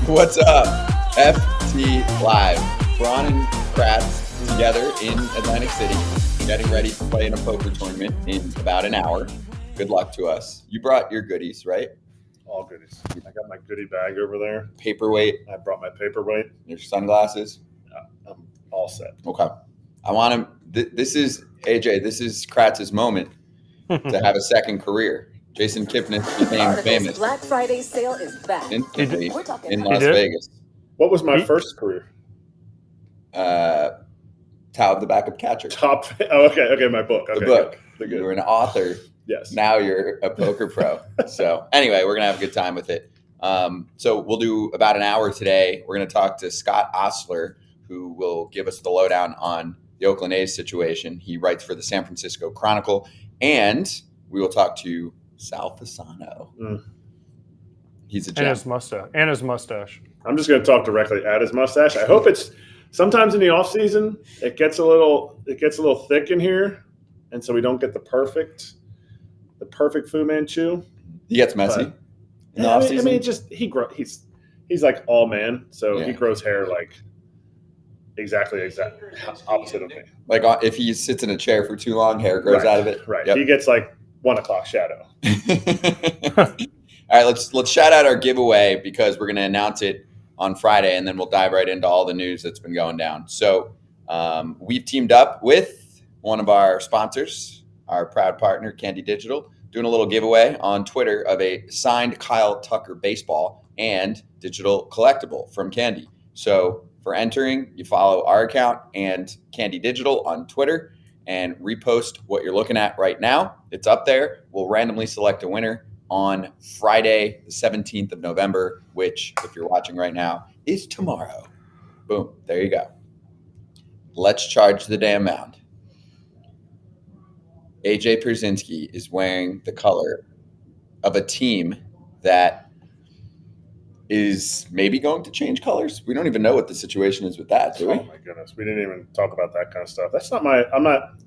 What's up? FT Live. Braun and Kratz together in Atlantic City, getting ready to play in a poker tournament in about an hour. Good luck to us. You brought your goodies, right? All goodies. I got my goodie bag over there. Paperweight, I brought my paperweight. your sunglasses. I'm all set. Okay. I want him. This is AJ. This is Kratz's moment to have a second career. Jason Kipnis became famous Black Friday sale is back. instantly We're talking in about- Las Vegas. What was my first career? Tout the backup catcher. Okay, my book. Okay, The book. good. You were an author. Yes. Now you're a poker pro. So anyway, we're going to have a good time with it. So we'll do about an hour today. We're going to talk to Scott Ostler, who will give us the lowdown on the Oakland A's situation. He writes for the San Francisco Chronicle. And we will talk to Sal Fasano. He's a gem. And his mustache. I'm just going to talk directly at his mustache. I hope it's sometimes in the off season it gets a little thick in here, and so we don't get the perfect Fu Manchu. He gets messy. In the off-season? He's like all man, so Yeah. he grows hair like exactly opposite of me. Like if he sits in a chair for too long, hair grows out of it. Right. Yep. He gets like 1 o'clock shadow. All right, let's shout out our giveaway because we're going to announce it on Friday, and then we'll dive right into all the news that's been going down. So we've teamed up with one of our sponsors, our proud partner, Candy Digital, doing a little giveaway on Twitter of a signed Kyle Tucker baseball and digital collectible from Candy. So for entering, you follow our account and Candy Digital on Twitter and repost what you're looking at right now. It's up there. We'll randomly select a winner on Friday, the 17th of November, which, if you're watching right now, is tomorrow. Boom. There you go. Let's charge the damn mound. AJ Pierzynski is wearing the color of a team that is maybe going to change colors. We don't even know what the situation is with that, do we? Oh my goodness, we didn't even talk about that kind of stuff. That's not my.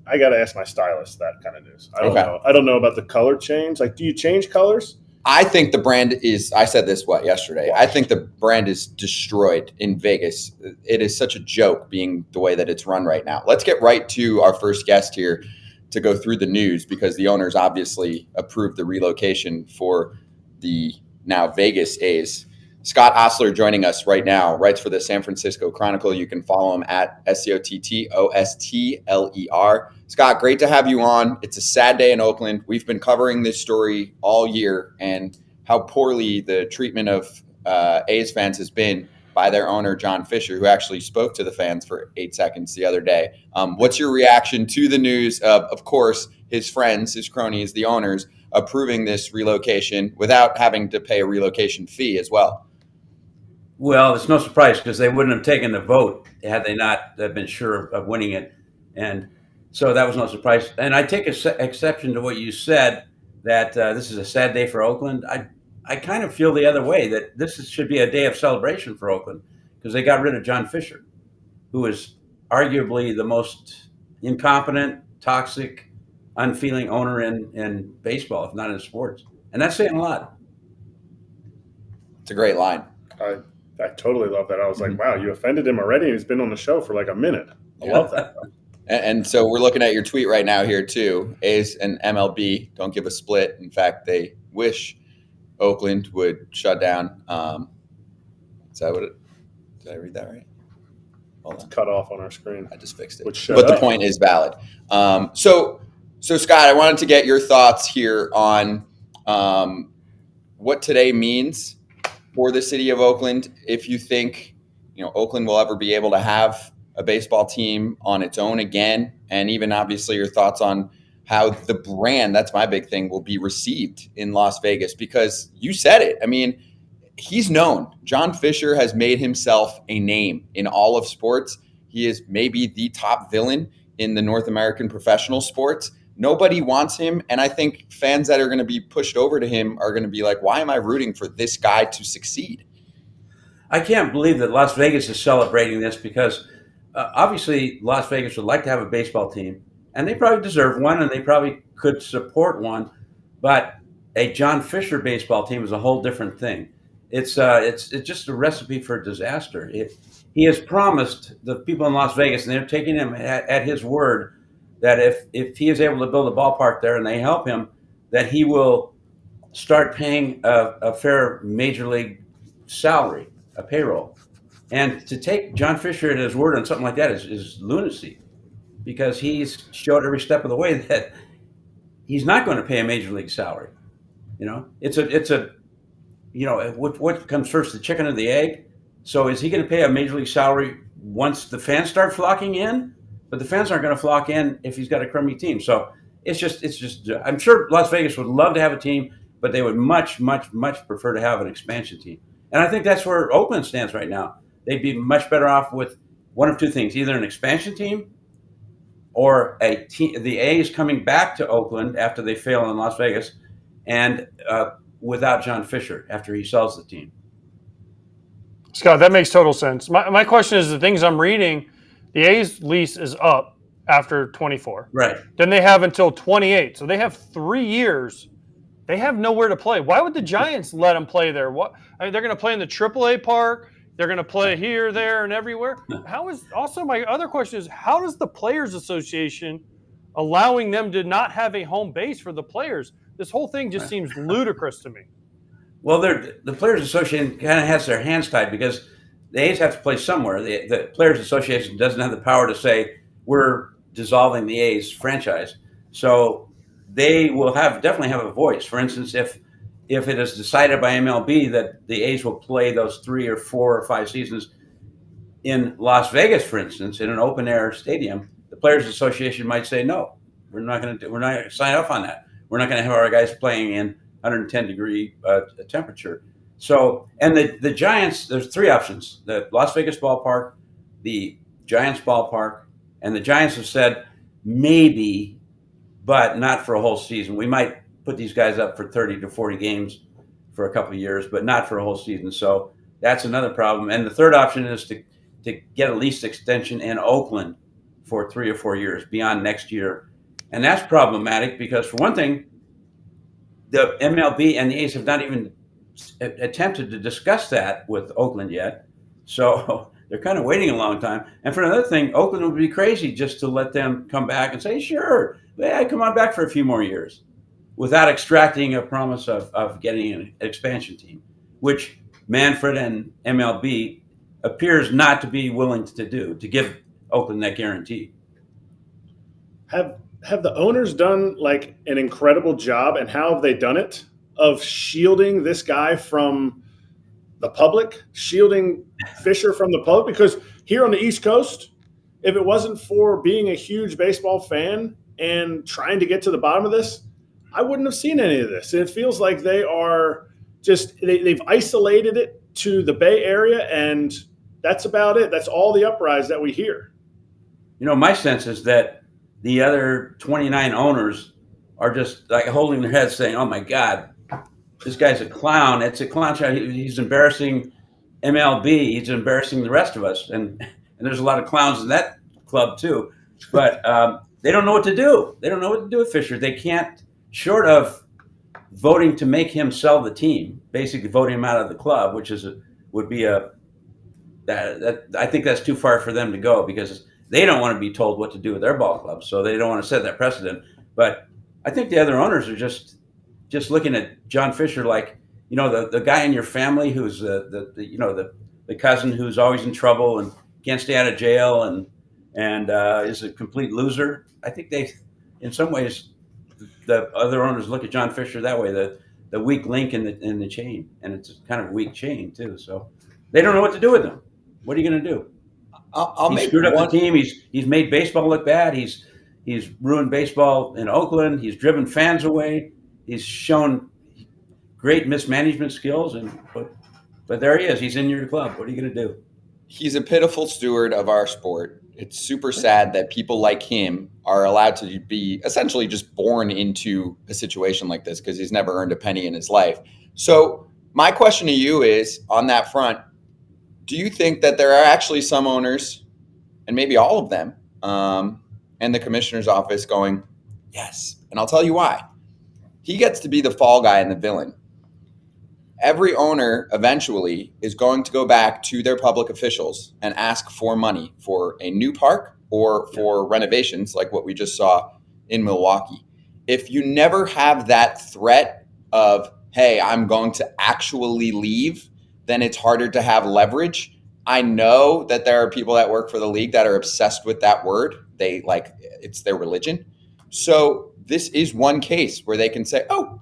I got to ask my stylist that kind of news. I don't know. I don't know about the color change. Like, do you change colors? I think the brand is. I said this yesterday. I think the brand is destroyed in Vegas. It is such a joke being the way that it's run right now. Let's get right to our first guest here to go through the news because the owners obviously approved the relocation for the now Vegas A's. Scott Ostler joining us right now, writes for the San Francisco Chronicle. You can follow him at SCOTTOSTLER. Scott, great to have you on. It's a sad day in Oakland. We've been covering this story all year and how poorly the treatment of A's fans has been by their owner, John Fisher, who actually spoke to the fans for 8 seconds the other day. What's your reaction to the news of course, his friends, his cronies, the owners, approving this relocation without having to pay a relocation fee as well? Well, it's no surprise because they wouldn't have taken the vote had they not been sure of winning it. And so that was no surprise. And I take exception to what you said, that this is a sad day for Oakland. I kind of feel the other way, that should be a day of celebration for Oakland because they got rid of John Fisher, who is arguably the most incompetent, toxic, unfeeling owner in baseball, if not in sports. And that's saying a lot. It's a great line. I totally love that. I was like, wow, you offended him already? He's been on the show for like a minute. I love that. And so we're looking at your tweet right now here too. A's and MLB don't give a split. In fact, they wish Oakland would shut down. Is that what it? Did I read that right? It's cut off on our screen. I just fixed it. But the point is valid. So Scott, I wanted to get your thoughts here on what today means for the city of Oakland. If you think, Oakland will ever be able to have a baseball team on its own again, and even obviously your thoughts on how the brand, that's my big thing, will be received in Las Vegas, because you said it. I mean, he's known. John Fisher has made himself a name in all of sports. He is maybe the top villain in the North American professional sports. Nobody wants him. And I think fans that are going to be pushed over to him are going to be like, why am I rooting for this guy to succeed? I can't believe that Las Vegas is celebrating this because obviously Las Vegas would like to have a baseball team, and they probably deserve one, and they probably could support one. But a John Fisher baseball team is a whole different thing. it's just a recipe for disaster. He has promised the people in Las Vegas, and they're taking him at his word, that if he is able to build a ballpark there and they help him, that he will start paying a fair major league salary, a payroll. And to take John Fisher at his word on something like that is lunacy, because he's showed every step of the way that he's not going to pay a major league salary. It's a what comes first, the chicken or the egg? So is he going to pay a major league salary once the fans start flocking in? But the fans aren't going to flock in if he's got a crummy team. So it's just. I'm sure Las Vegas would love to have a team, but they would much, much, much prefer to have an expansion team. And I think that's where Oakland stands right now. They'd be much better off with one of two things: either an expansion team, or the A's coming back to Oakland after they fail in Las Vegas, and without John Fisher after he sells the team. Scott, that makes total sense. My question is, the things I'm reading, the A's lease is up after 24. Right. Then they have until 28. So they have 3 years. They have nowhere to play. Why would the Giants let them play there? They're going to play in the AAA park. They're going to play here, there, and everywhere. My other question is, how does the Players Association allowing them to not have a home base for the players? This whole thing just seems ludicrous to me. Well, the Players Association kind of has their hands tied, because the A's have to play somewhere. The Players Association doesn't have the power to say, we're dissolving the A's franchise. So they will definitely have a voice. For instance, if it is decided by MLB that the A's will play those 3 or 4 or 5 seasons in Las Vegas, for instance, in an open air stadium, the Players Association might say, no, we're not going to sign off on that. We're not going to have our guys playing in 110-degree temperature. So, and the Giants, there's 3 options: the Las Vegas ballpark, the Giants ballpark, and the Giants have said maybe, but not for a whole season. We might put these guys up for 30 to 40 games for a couple of years, but not for a whole season. So that's another problem. And the third option is to get a lease extension in Oakland for 3 or 4 years beyond next year. And that's problematic because, for one thing, the MLB and the A's have not even attempted to discuss that with Oakland yet. So they're kind of waiting a long time. And for another thing, Oakland would be crazy just to let them come back and say, sure, yeah, come on back for a few more years, without extracting a promise of getting an expansion team, which Manfred and MLB appears not to be willing to do, to give Oakland that guarantee. Have the owners done like an incredible job, and how have they done it, of shielding this guy from the public, shielding Fisher from the public? Because here on the East Coast, if it wasn't for being a huge baseball fan and trying to get to the bottom of this, I wouldn't have seen any of this. And it feels like they are just, they've isolated it to the Bay Area, and that's about it. That's all the uprise that we hear. My sense is that the other 29 owners are just like holding their heads saying, oh my God, this guy's a clown. It's a clown show. He's embarrassing MLB. He's embarrassing the rest of us. And there's a lot of clowns in that club too. But they don't know what to do. They don't know what to do with Fisher. They can't, short of voting to make him sell the team, basically voting him out of the club, which would be I think that's too far for them to go, because they don't want to be told what to do with their ball club, so they don't want to set that precedent. But I think the other owners are just looking at John Fisher like, the guy in your family who's the cousin who's always in trouble and can't stay out of jail and is a complete loser. I think in some ways, the other owners look at John Fisher that way, the weak link in the chain, and it's kind of a weak chain too. So they don't know what to do with him. What are you going to do? He's screwed up the team. He's made baseball look bad. He's ruined baseball in Oakland. He's driven fans away. He's shown great mismanagement skills, but there he is. He's in your club. What are you going to do? He's a pitiful steward of our sport. It's super sad that people like him are allowed to be essentially just born into a situation like this, because he's never earned a penny in his life. So my question to you is, on that front, do you think that there are actually some owners, and maybe all of them, and the commissioner's office going, yes, and I'll tell you why. He gets to be the fall guy and the villain. every owner eventually is going to go back to their public officials and ask for money for a new park or for renovations like what we just saw in Milwaukee. If you never have that threat of, hey, I'm going to actually leave, then it's harder to have leverage. I know that there are people that work for the league that are obsessed with that word. They like, it's their religion. So this is one case where they can say, oh,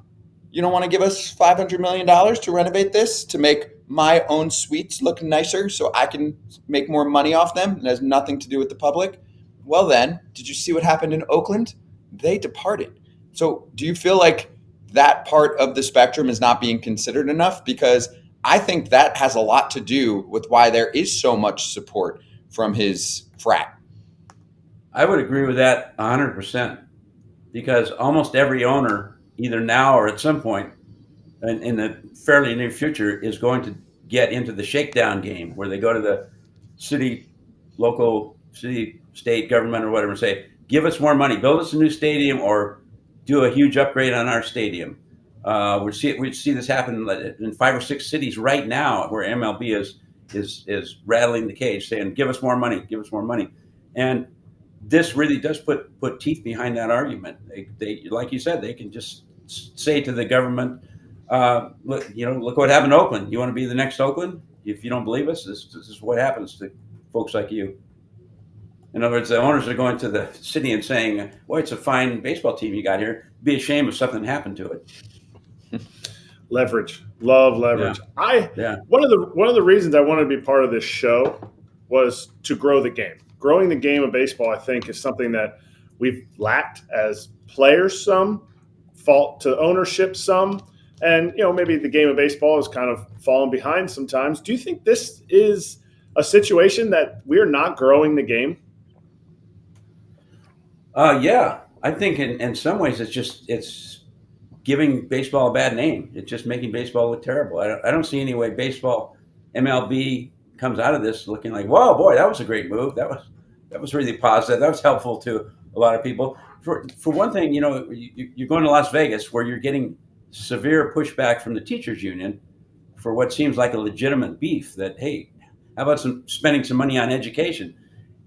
you don't want to give us $500 million to renovate this, to make my own suites look nicer so I can make more money off them? It has nothing to do with the public. Well then, did you see what happened in Oakland? They departed. So do you feel like that part of the spectrum is not being considered enough? Because I think that has a lot to do with why there is so much support from his frat. I would agree with that 100%, because almost every owner, either now or at some point in the fairly near future, is going to get into the shakedown game, where they go to the city, local, city, state government or whatever and say, give us more money, build us a new stadium, or do a huge upgrade on our stadium. We see this happen in 5 or 6 cities right now, where MLB is rattling the cage, saying, "Give us more money, give us more money," and this really does put teeth behind that argument. They like you said, they can just say to the government, look what happened in Oakland. You want to be the next Oakland? If you don't believe us, this is what happens to folks like you. In other words, the owners are going to the city and saying, "Boy, it's a fine baseball team you got here. It'd be a shame if something happened to it." Leverage, love leverage. Yeah. One of the reasons I wanted to be part of this show was to grow the game. Growing the game of baseball, I think, is something that we've lacked as players. Some fault to ownership, some, and maybe the game of baseball has kind of fallen behind sometimes. Do you think this is a situation that we're not growing the game? Yeah, I think in some ways it's giving baseball a bad name. It's just making baseball look terrible. I don't see any way baseball, MLB, comes out of this looking like, whoa, boy, that was a great move. That was really positive. That was helpful to a lot of people. For one thing, you're going to Las Vegas, where you're getting severe pushback from the teachers union for what seems like a legitimate beef that, hey, how about spending some money on education?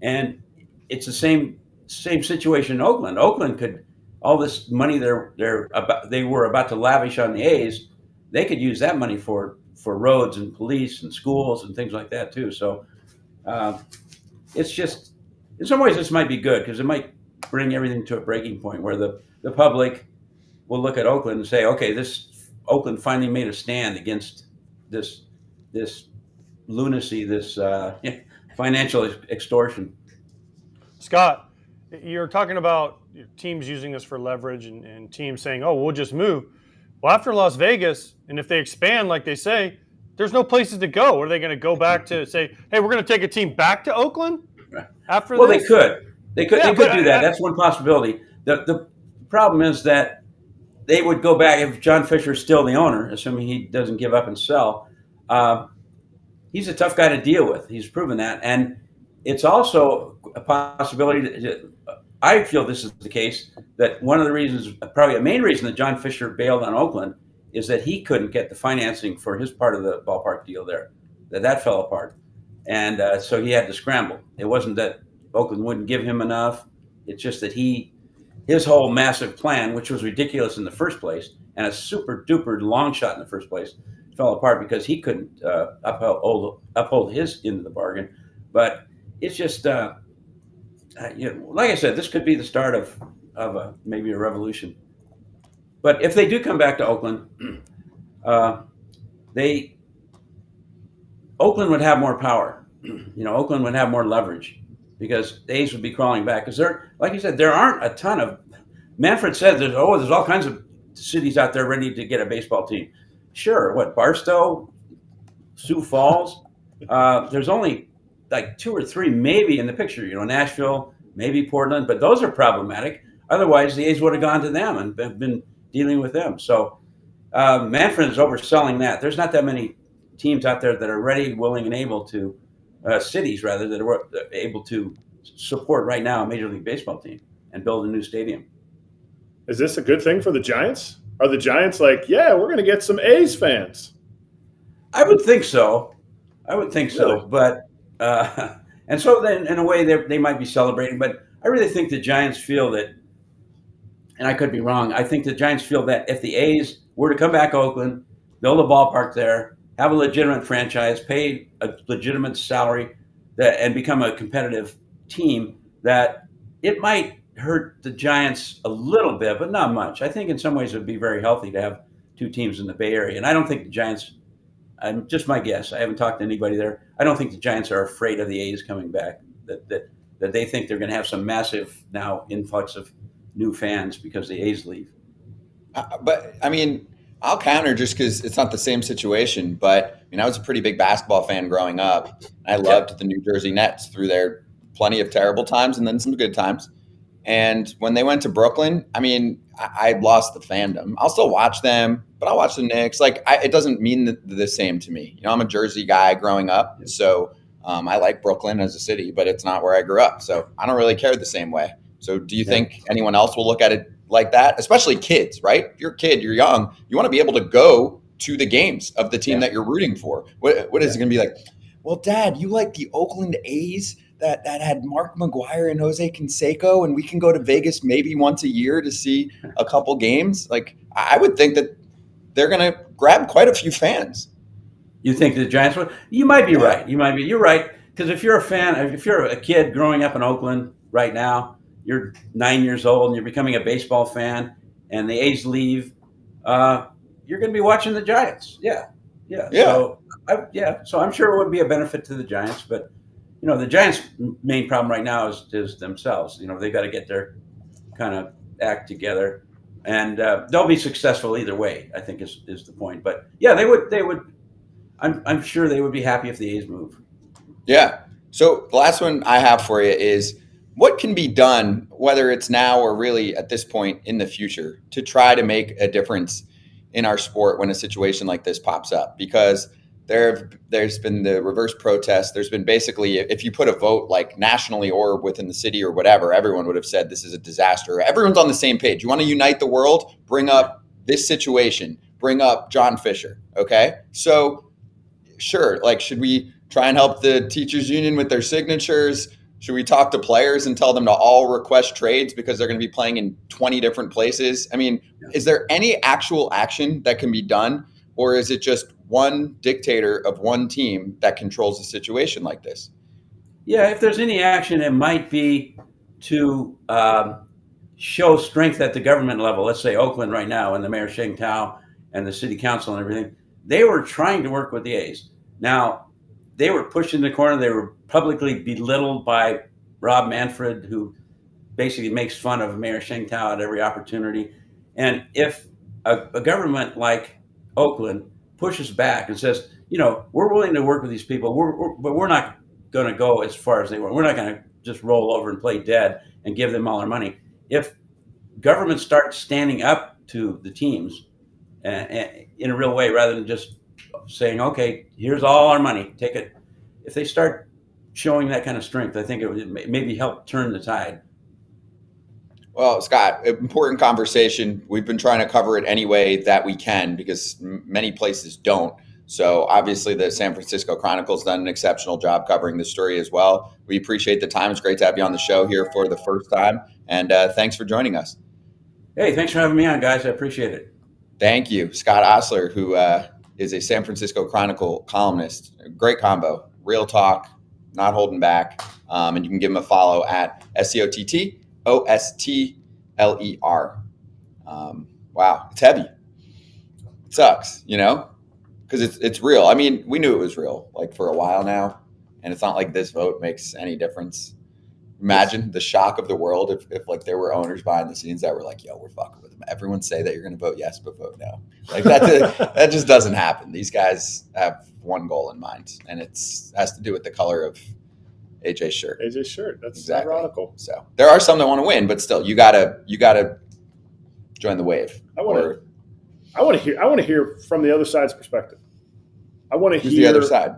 And it's the same situation in Oakland. Oakland could, all this money they were about to lavish on the A's, they could use that money for roads and police and schools and things like that too. So it's just, in some ways, this might be good, because it might bring everything to a breaking point where the public will look at Oakland and say, okay, this Oakland finally made a stand against this lunacy, this financial extortion. Scott, you're talking about teams using this for leverage and teams saying, oh, we'll just move. Well, after Las Vegas, and if they expand like they say, there's no places to go. Are they going to go back to say, hey, we're going to take a team back to Oakland after well, this? They could do that. That's one possibility. The problem is that they would go back if John Fisher's still the owner, assuming he doesn't give up and sell. He's a tough guy to deal with. He's proven that. And it's also a possibility I feel this is the case, that one of the reasons, probably a main reason that John Fisher bailed on Oakland, is that he couldn't get the financing for his part of the ballpark deal there. That fell apart. And so he had to scramble. It wasn't that Oakland wouldn't give him enough. It's just that his whole massive plan, which was ridiculous in the first place and a super duper long shot in the first place, fell apart because he couldn't uphold his end of the bargain. But it's just, like I said, this could be the start of maybe a revolution. But if they do come back to Oakland, Oakland would have more power. Oakland would have more leverage, because the A's would be crawling back. Because like you said, there aren't a ton of. Manfred said there's all kinds of cities out there ready to get a baseball team. Sure, Barstow, Sioux Falls. There's only like 2 or 3 maybe in the picture. Nashville, maybe Portland, but those are problematic. Otherwise, the A's would have gone to them and been dealing with them. So Manfred is overselling that. There's not that many teams out there that are ready, willing, and able to, cities rather, that are able to support right now a Major League Baseball team and build a new stadium. Is this a good thing for the Giants? Are the Giants like, yeah, we're going to get some A's fans? I would think so. I would think so, Really? but and so then in a way they might be celebrating, but I really think the Giants feel that, and I could be wrong. I think the Giants feel that if the A's were to come back to Oakland, build a ballpark there, have a legitimate franchise, pay a legitimate salary, and become a competitive team, that it might hurt the Giants a little bit, but not much. I think in some ways it would be very healthy to have two teams in the Bay Area, and I don't think the Giants. I'm just my guess. I haven't talked to anybody there. I don't think the Giants are afraid of the A's coming back. That they think they're going to have some massive now influx of new fans because the A's leave. But I mean, I'll counter just because it's not the same situation. But I mean, I was a pretty big basketball fan growing up. I loved the New Jersey Nets through their plenty of terrible times and then some good times. And when they went to Brooklyn, I mean, I lost the fandom. I'll still watch them, but I'll watch the Knicks. Like, it doesn't mean the same to me. You know, I'm a Jersey guy growing up, so I like Brooklyn as a city, but it's not where I grew up. So I don't really care the same way. So do you think anyone else will look at it like that? Especially kids, right? If you're a kid, you're young, you want to be able to go to the games of the team that you're rooting for. What is it going to be like? Well, Dad, you like the Oakland A's that had Mark McGuire and Jose Canseco, and we can go to Vegas maybe once a year to see a couple games? Like, I would think that they're going to grab quite a few fans. You think the Giants would? You might be right. You're right. Because if you're a fan, if you're a kid growing up in Oakland right now, you're 9 years old and you're becoming a baseball fan, and the A's leave, you're going to be watching the Giants. Yeah. So I'm sure it would be a benefit to the Giants, but you know, the Giants' main problem right now is themselves. You know, they've got to get their kind of act together, and they'll be successful either way, I think is the point. But yeah, they would. I'm sure they would be happy if the A's move. Yeah. So the last one I have for you is, what can be done, whether it's now or really at this point in the future, to try to make a difference in our sport when a situation like this pops up? Because there's been the reverse protest. There's been basically, if you put a vote like nationally or within the city or whatever, everyone would have said this is a disaster. Everyone's on the same page. You want to unite the world? Bring up this situation. Bring up John Fisher. Okay. So sure. Like, should we try and help the teachers union with their signatures? Should we talk to players and tell them to all request trades because they're going to be playing in 20 different places? I mean, is there any actual action that can be done? Or is it just one dictator of one team that controls a situation like this? Yeah, if there's any action, it might be to show strength at the government level. Let's say Oakland right now, and the mayor Sheng Tao and the city council and everything, they were trying to work with the A's. Now, they were pushed in the corner. They were publicly belittled by Rob Manfred, who basically makes fun of Mayor Sheng Tao at every opportunity. And if a government like Oakland pushes back and says, you know, we're willing to work with these people, but we're not going to go as far as they were. We're not going to just roll over and play dead and give them all our money. If government starts standing up to the teams in a real way, rather than just saying, okay, here's all our money, take it. If they start showing that kind of strength, I think it would maybe help turn the tide. Well, Scott, important conversation. We've been trying to cover it any way that we can because many places don't. So obviously the San Francisco Chronicle's done an exceptional job covering this story as well. We appreciate the time. It's great to have you on the show here for the first time. And thanks for joining us. Hey, thanks for having me on, guys. I appreciate it. Thank you. Scott Ostler, who is a San Francisco Chronicle columnist. Great combo. Real talk, not holding back. And you can give him a follow at SCOTT. OSTLER. Wow, it's heavy. It sucks, you know, because it's real. I mean, we knew it was real like for a while now, and it's not like this vote makes any difference. Imagine the shock of the world if like there were owners behind the scenes that were like, "Yo, we're fucking with them." Everyone say that you're going to vote yes, but vote no. Like that just doesn't happen. These guys have one goal in mind, and has to do with the color of AJ's shirt. AJ's shirt. That's exactly. ironical. So there are some that want to win, but still, you gotta join the wave. I want to hear from the other side's perspective. I want to hear the other side.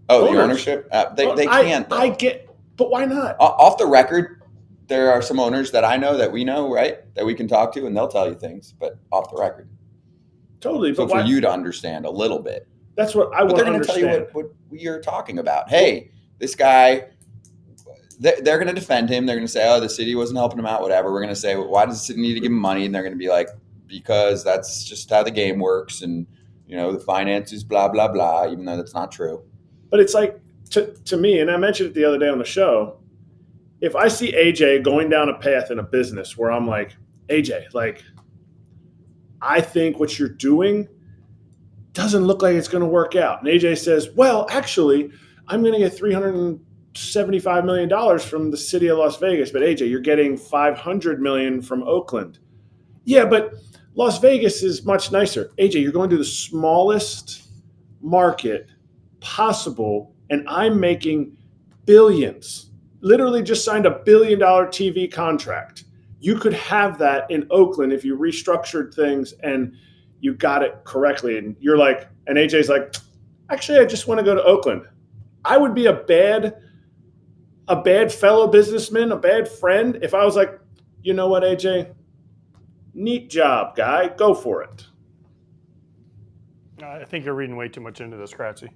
Oh, owners. The ownership. They can't. I get, but why not? Off the record, there are some owners that I know that we know, right, that we can talk to, and they'll tell you things. But off the record, totally. so But for you to understand a little bit. That's what I But want they're to going to tell you understand. what you're talking about. Hey, this guy, they're going to defend him. They're going to say, oh, the city wasn't helping him out, whatever. We're going to say, well, why does the city need to give him money? And they're going to be like, because that's just how the game works. And, the finances, blah, blah, blah, even though that's not true. But it's like, to me, and I mentioned it the other day on the show, if I see AJ going down a path in a business where I'm like, AJ, like, I think what you're doing doesn't look like it's going to work out. And AJ says, well, actually, I'm going to get $375 million from the city of Las Vegas. But AJ, you're getting $500 million from Oakland. Yeah, but Las Vegas is much nicer. AJ, you're going to the smallest market possible, and I'm making billions. Literally just signed $1 billion TV contract. You could have that in Oakland if you restructured things and you got it correctly. And you're like, and AJ's like, actually, I just want to go to Oakland. I would be a bad fellow businessman, a bad friend, if I was like, you know what, AJ? Neat job, guy. Go for it. I think you're reading way too much into this, Kratzy.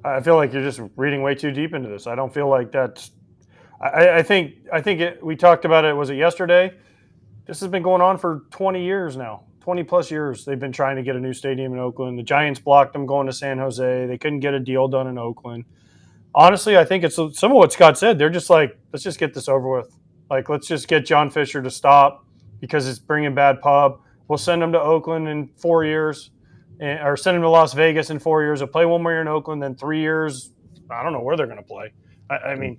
I feel like you're just reading way too deep into this. I don't feel like that's. I think we talked about it. Was it yesterday? This has been going on for 20 years now. 20 plus years. They've been trying to get a new stadium in Oakland. The Giants blocked them going to San Jose. They couldn't get a deal done in Oakland. Honestly, I think it's some of what Scott said. They're just like, let's just get this over with. Like, let's just get John Fisher to stop because it's bringing bad pub. We'll send him to Oakland in 4 years, or send him to Las Vegas in 4 years. They'll play 1 more year in Oakland, then 3 years. I don't know where they're going to play. I mean,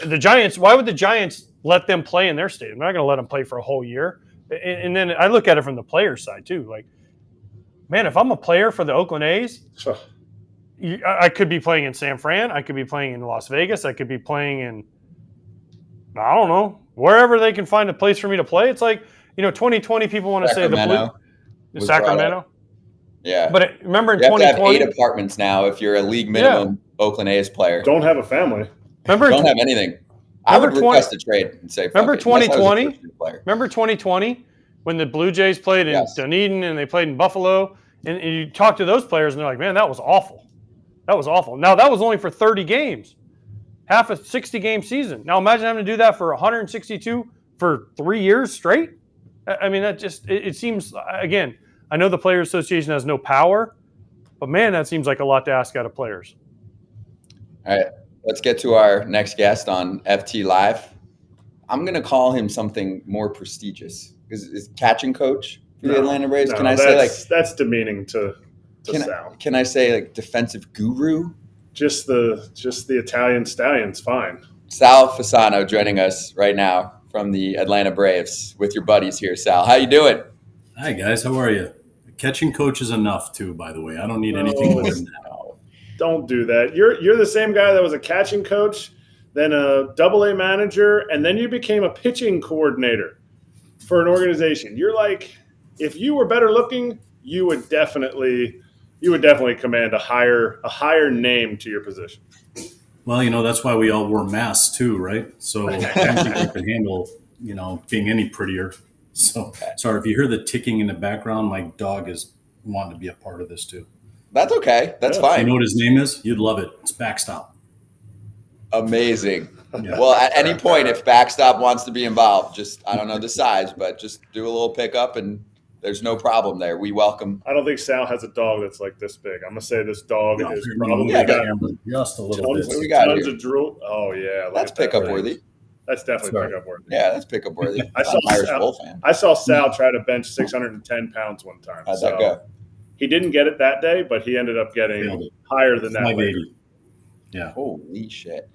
the Giants, why would the Giants let them play in their stadium? They're not going to let them play for a whole year. And then I look at it from the player side too. Like, man, if I'm a player for the Oakland A's, I could be playing in San Fran. I could be playing in Las Vegas. I could be playing in, I don't know, wherever they can find a place for me to play. It's like, 2020 people want to say the Sacramento. Yeah. But remember in you have 2020. to have 8 apartments now if you're a league minimum Oakland A's player. Don't have a family. Don't have anything. I would request a trade and say, remember 2020? Remember 2020 when the Blue Jays played in Dunedin and they played in Buffalo? And you talk to those players and they're like, man, that was awful. That was awful. Now, that was only for 30 games, half a 60-game season. Now, imagine having to do that for 162 for 3 years straight. I mean, that just, it seems, again, I know the Players Association has no power, but man, that seems like a lot to ask out of players. All right, let's get to our next guest on FT Live. I'm going to call him something more prestigious. Is catching coach for the Atlanta Braves? No, can I say that's demeaning to Sal? Can I say like defensive guru? Just the Italian stallion's fine. Sal Fasano joining us right now from the Atlanta Braves with your buddies here. Sal, how you doing? Hi guys, how are you? Catching coach is enough too, by the way. I don't need anything more than that. Don't do that. You're the same guy that was a catching coach, then a AA manager, and then you became a pitching coordinator for an organization. You're like, if you were better looking, you would definitely command a higher name to your position. Well, that's why we all wore masks too, right? So I don't think you can handle, being any prettier. So sorry if you hear the ticking in the background. My dog is wanting to be a part of this too. That's okay. That's fine. You know what his name is? You'd love it. It's Backstop. Amazing. Yeah. Well, at any point, if Backstop wants to be involved, just, I don't know the size, but just do a little pickup and there's no problem there. We welcome. I don't think Sal has a dog that's like this big. I'm going to say this dog is probably got just a little bit. What we got tons here? of drool. Oh, yeah. That's pickup worthy. That's definitely pickup worthy. Yeah, that's pickup worthy. I saw Sal try to bench 610 pounds one time. How'd that go? He didn't get it that day, but he ended up getting higher than that. 580. Yeah. Holy shit.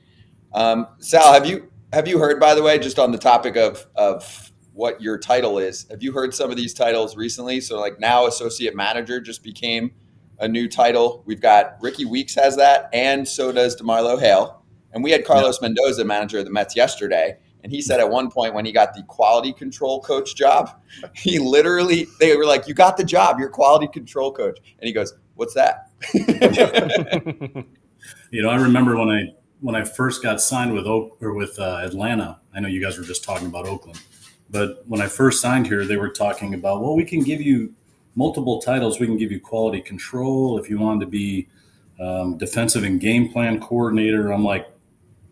Sal, have you heard, by the way, just on the topic of what your title is, have you heard some of these titles recently? So like now associate manager just became a new title. We've got Ricky Weeks has that, and so does DeMarlo Hale. And we had Carlos Mendoza, manager of the Mets, yesterday. And he said at one point when he got the quality control coach job, they were like, you got the job, you're quality control coach. And he goes, what's that? I remember when I first got signed with Atlanta. I know you guys were just talking about Oakland, but when I first signed here, they were talking about, well, we can give you multiple titles, we can give you quality control. If you wanted to be defensive and game plan coordinator, I'm like,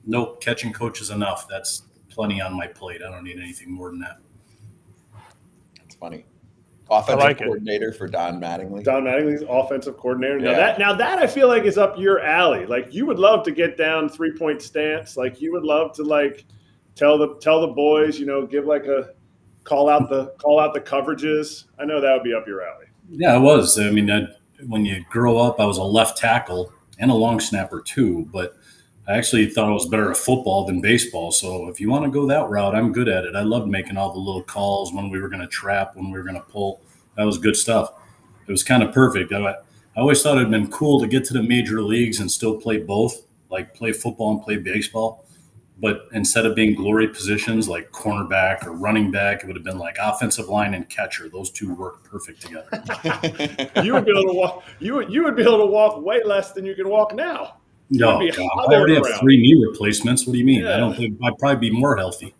nope, catching coach is enough. That's plenty on my plate. I don't need anything more than that. That's funny. Offensive like it. coordinator for Don Mattingly. Don Mattingly's offensive coordinator. Yeah. Now that I feel like is up your alley. Like you would love to get down 3-point stance. Like you would love to like tell the boys, give like a call out the coverages. I know that would be up your alley. Yeah, it was. I mean, when you grow up, I was a left tackle and a long snapper too, but I actually thought I was better at football than baseball. So if you want to go that route, I'm good at it. I loved making all the little calls when we were going to trap, when we were going to pull. That was good stuff. It was kind of perfect. I always thought it'd been cool to get to the major leagues and still play both, like play football and play baseball. But instead of being glory positions like cornerback or running back, it would have been like offensive line and catcher. Those two work perfect together. You would be able to walk. You would be able to walk way less than you can walk now. No, I already have 3 knee replacements. What do you mean? Yeah. I don't think I'd probably be more healthy.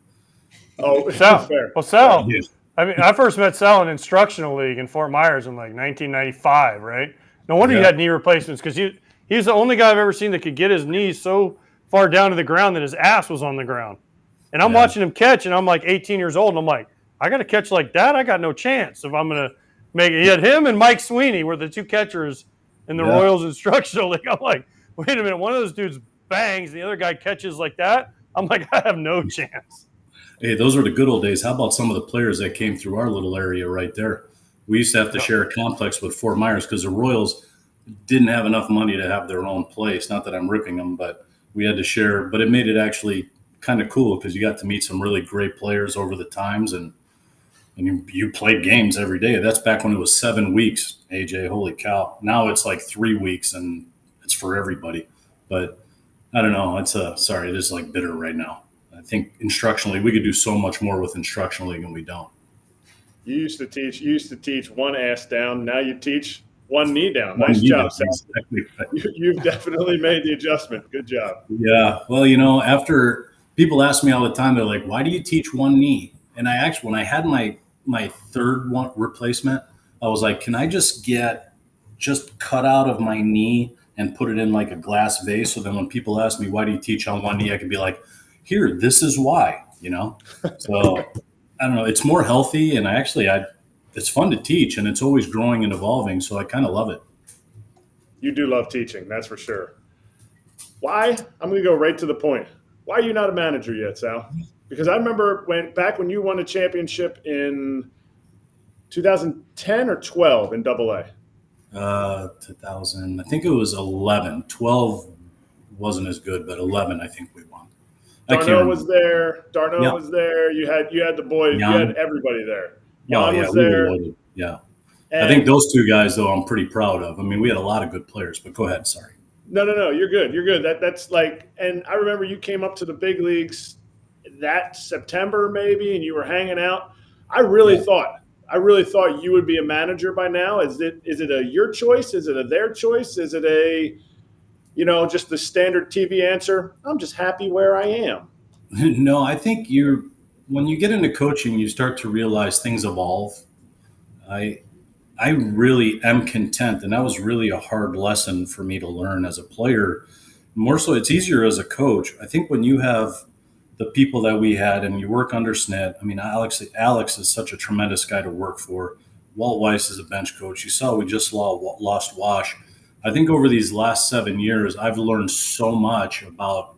Oh, Sal. fair. Well, Sal. Yeah. I mean, I first met Sal in instructional league in Fort Myers in like 1995, right? No wonder you had knee replacements because he's the only guy I've ever seen that could get his knees so far down to the ground that his ass was on the ground. And I'm watching him catch, and I'm like 18 years old, and I'm like, I got to catch like that? I got no chance if I'm going to make it. He had him and Mike Sweeney were the two catchers in the Royals instructional league. I'm like, wait a minute, one of those dudes bangs, the other guy catches like that? I'm like, I have no chance. Hey, those were the good old days. How about some of the players that came through our little area right there? We used to have to share a complex with Fort Myers because the Royals didn't have enough money to have their own place. Not that I'm ripping them, but we had to share. But it made it actually kind of cool because you got to meet some really great players over the times, and you played games every day. That's back when it was 7 weeks, AJ. Holy cow. Now it's like 3 weeks, and it's for everybody. But I don't know. It is like bitter right now. I think instructionally, we could do so much more with instructionally, and we don't. You used to teach one ass down. Now you teach one knee down. Nice job, Sal. Exactly right. You've definitely made the adjustment. Good job. Yeah. Well, after people ask me all the time, they're like, why do you teach one knee? And I actually, when I had my third one replacement, I was like, can I just cut out of my knee and put it in like a glass vase? So then when people ask me, why do you teach on one knee? I can be like, here, this is why, So I don't know. It's more healthy, and it's fun to teach, and it's always growing and evolving. So I kind of love it. You do love teaching, that's for sure. Why? I'm going to go right to the point. Why are you not a manager yet, Sal? Because I remember back when you won a championship in 2010 or 12 in AA. 2000. I think it was 11. 12 wasn't as good, but 11 I think we won. Darnell was there. Was there. You had the boys. Young. You had everybody there. Oh, yeah, was there. Yeah. And I think those two guys, though, I'm pretty proud of. I mean, we had a lot of good players, but go ahead. Sorry. No. You're good. You're good. That's like, and I remember you came up to the big leagues that September maybe, and you were hanging out. I really thought you would be a manager by now. Is it a your choice? Is it a their choice? Is it a just the standard TV answer? I'm just happy where I am. No, I think when you get into coaching, you start to realize things evolve. I really am content, and that was really a hard lesson for me to learn as a player. More so, it's easier as a coach. I think when you have the people that we had and you work under Snit, I mean, Alex is such a tremendous guy to work for. Walt Weiss is a bench coach. You saw we just lost Wash. I think over these last 7 years, I've learned so much about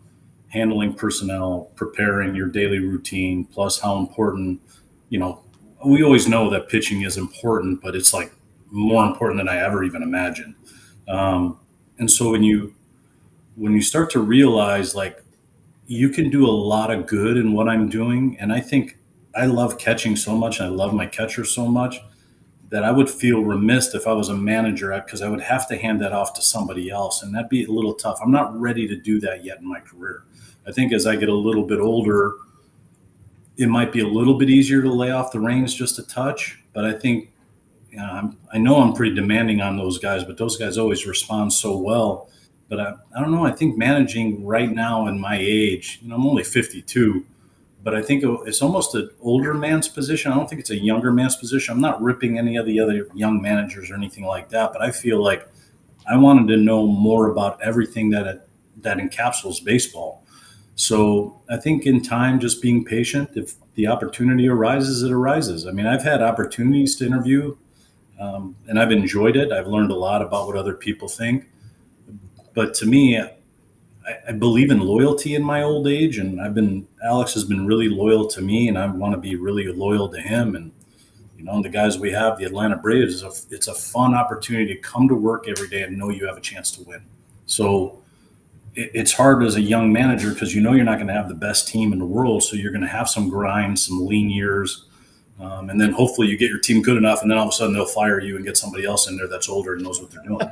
handling personnel, preparing your daily routine, plus how important, we always know that pitching is important, but it's like more important than I ever even imagined. And so when you start to realize like you can do a lot of good in what I'm doing, and I think I love catching so much, and I love my catcher so much, that I would feel remiss if I was a manager because I would have to hand that off to somebody else, and that'd be a little tough. I'm not ready to do that yet in my career. I think as I get a little bit older, it might be a little bit easier to lay off the reins just a touch, but I think I know I'm pretty demanding on those guys, but those guys always respond so well. But I don't know. I think managing right now in my age, I'm only 52, but I think it's almost an older man's position. I don't think it's a younger man's position. I'm not ripping any of the other young managers or anything like that, but I feel like I wanted to know more about everything that encapsulates baseball. So I think in time, just being patient. If the opportunity arises, it arises. I mean, I've had opportunities to interview, and I've enjoyed it. I've learned a lot about what other people think. But to me, I believe in loyalty in my old age, and Alex has been really loyal to me, and I want to be really loyal to him. And the guys we have, the Atlanta Braves, it's a fun opportunity to come to work every day and know you have a chance to win. So it's hard as a young manager because you're not going to have the best team in the world, so you're going to have some grind, some lean years, and then hopefully you get your team good enough, and then all of a sudden they'll fire you and get somebody else in there that's older and knows what they're doing.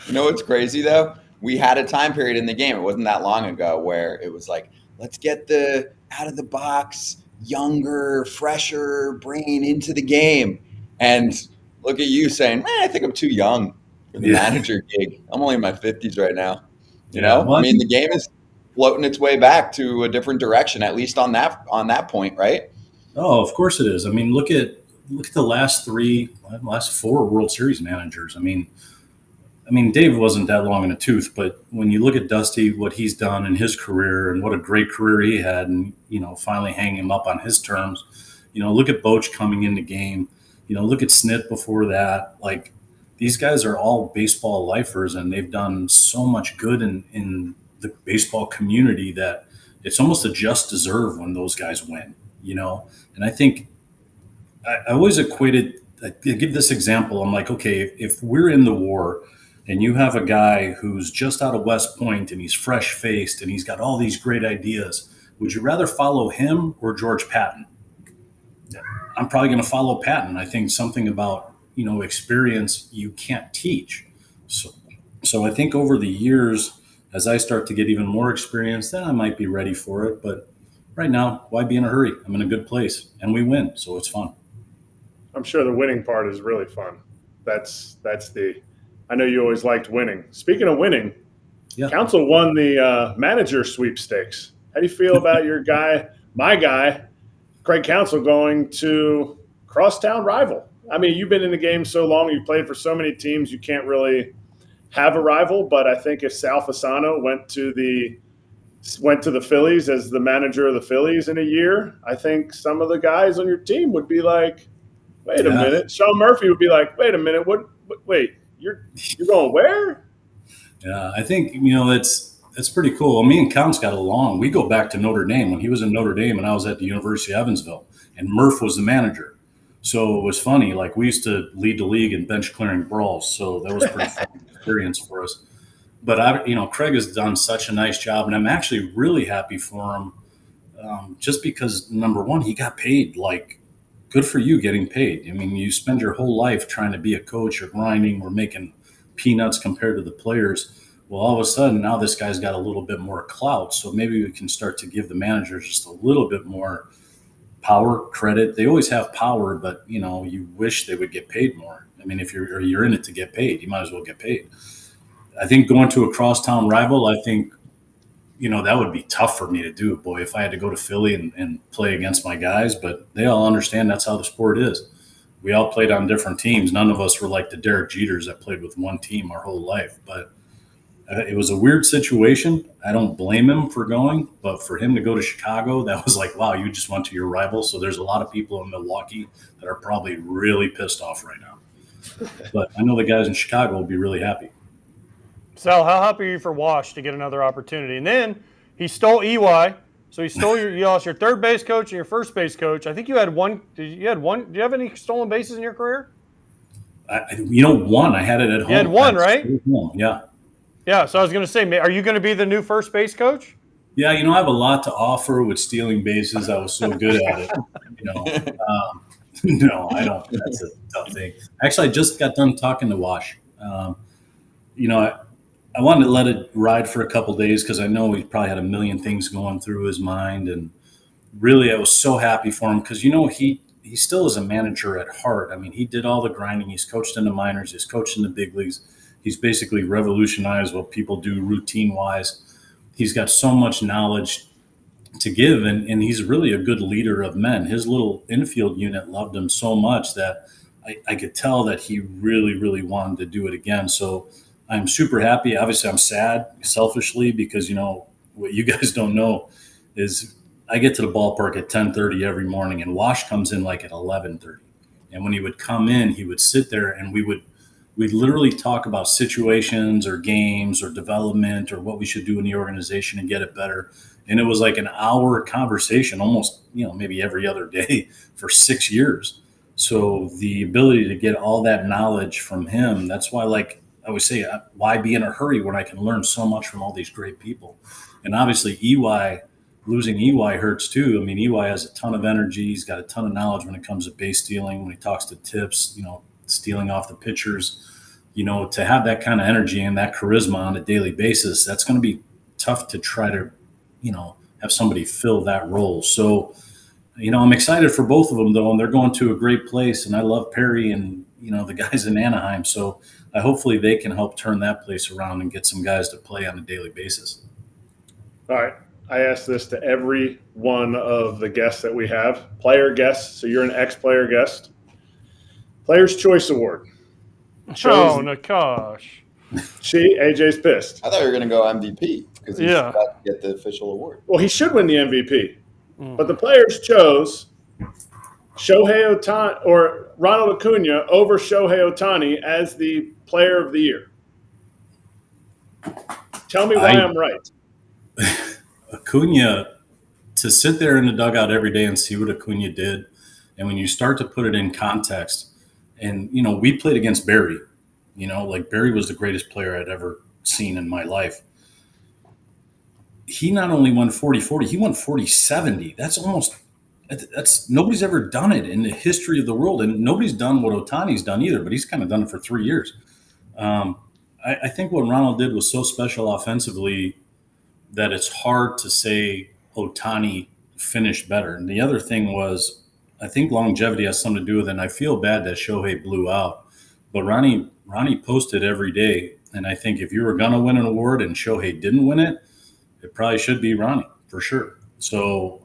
You know what's crazy though? We had a time period in the game, it wasn't that long ago, where it was like, let's get the out of the box, younger, fresher brain into the game. And look at you saying, I think I'm too young for the manager gig. I'm only in my 50s right now. Well, I mean, the game is floating its way back to a different direction, at least on that point, right? Oh, of course it is. I mean, look at the last four World Series managers. I mean, Dave wasn't that long in the tooth, but when you look at Dusty, what he's done in his career and what a great career he had, and finally hang him up on his terms. Look at Boch coming in the game. Look at Snit before that. Like, these guys are all baseball lifers, and they've done so much good in the baseball community that it's almost a just deserve when those guys win. And I think I always equated. I give this example. I'm like, okay, if we're in the war, and you have a guy who's just out of West Point and he's fresh-faced and he's got all these great ideas, would you rather follow him or George Patton? I'm probably going to follow Patton. I think something about, experience you can't teach. So I think over the years, as I start to get even more experience, then I might be ready for it. But right now, why be in a hurry? I'm in a good place and we win, so it's fun. I'm sure the winning part is really fun. I know you always liked winning. Speaking of winning, Council won the manager sweepstakes. How do you feel about my guy, Craig Council, going to crosstown rival? I mean, you've been in the game so long, you've played for so many teams, you can't really have a rival. But I think if Sal Fasano went to the Phillies as the manager of the Phillies in a year, I think some of the guys on your team would be like, wait a minute. Sean Murphy would be like, wait a minute, wait. You're going where? Yeah, I think it's pretty cool. Me and Counts got along. We go back to Notre Dame when he was in Notre Dame and I was at the University of Evansville, and Murph was the manager. So it was funny. Like, we used to lead the league in bench clearing brawls, so that was a pretty fun experience for us. But Craig has done such a nice job, and I'm actually really happy for him, just because number one, he got paid. Like, good for you getting paid. I mean, you spend your whole life trying to be a coach or grinding or making peanuts compared to the players. Well, all of a sudden, now this guy's got a little bit more clout. So maybe we can start to give the managers just a little bit more power, credit. They always have power, but, you wish they would get paid more. I mean, if you're in it to get paid, you might as well get paid. I think going to a crosstown rival, I think, that would be tough for me to do, boy, if I had to go to Philly and play against my guys. But they all understand that's how the sport is. We all played on different teams. None of us were like the Derek Jeters that played with one team our whole life. But it was a weird situation. I don't blame him for going. But for him to go to Chicago, that was like, wow, you just went to your rival. So there's a lot of people in Milwaukee that are probably really pissed off right now. But I know the guys in Chicago will be really happy. Sal, how happy are you for Wash to get another opportunity? And then he stole EY, so you lost your third base coach and your first base coach. I think you had one. Do you have any stolen bases in your career? One. I had it at home. You had one, right? Yeah. Yeah. So I was going to say, are you going to be the new first base coach? Yeah, I have a lot to offer with stealing bases. I was so good at it. No, I don't. That's a tough thing. Actually, I just got done talking to Wash. I wanted to let it ride for a couple of days because I know he probably had a million things going through his mind. And really, I was so happy for him because, he still is a manager at heart. I mean, he did all the grinding. He's coached in the minors. He's coached in the big leagues. He's basically revolutionized what people do routine-wise. He's got so much knowledge to give, and he's really a good leader of men. His little infield unit loved him so much that I could tell that he really, really wanted to do it again. So I'm super happy. Obviously, I'm sad selfishly because, what you guys don't know is I get to the ballpark at 10:30 every morning, and Wash comes in like at 11:30. And when he would come in, he would sit there and we'd literally talk about situations or games or development or what we should do in the organization and get it better. And it was like an hour conversation, almost, maybe every other day for 6 years. So the ability to get all that knowledge from him, that's why, like I always say, why be in a hurry when I can learn so much from all these great people? And obviously losing EY hurts too. I mean, EY has a ton of energy. He's got a ton of knowledge when it comes to base stealing, when he talks to tips, stealing off the pitchers. To have that kind of energy and that charisma on a daily basis, that's going to be tough to try to, have somebody fill that role. So, I'm excited for both of them, though, and they're going to a great place. And I love Perry and, the guys in Anaheim. So hopefully they can help turn that place around and get some guys to play on a daily basis. All right. I ask this to every one of the guests that we have. Player guests. So you're an ex-player guest. Player's Choice Award. Oh, Nakash. AJ's pissed. I thought you were going to go MVP because he's about to get the official award. Well, he should win the MVP. But the players chose Shohei Ohtani or Ronald Acuna over Shohei Ohtani as the player of the year. Tell me why I'm right. Acuna, to sit there in the dugout every day and see what Acuna did, and when you start to put it in context, and, we played against Barry, like Barry was the greatest player I'd ever seen in my life. He not only won 40-40, he won 40-70. That's nobody's ever done it in the history of the world. And nobody's done what Ohtani's done either, but he's kind of done it for 3 years. I think what Ronald did was so special offensively that it's hard to say Ohtani finished better. And the other thing was, I think longevity has something to do with it. And I feel bad that Shohei blew out, but Ronnie posted every day. And I think if you were going to win an award and Shohei didn't win it, it probably should be Ronnie for sure. So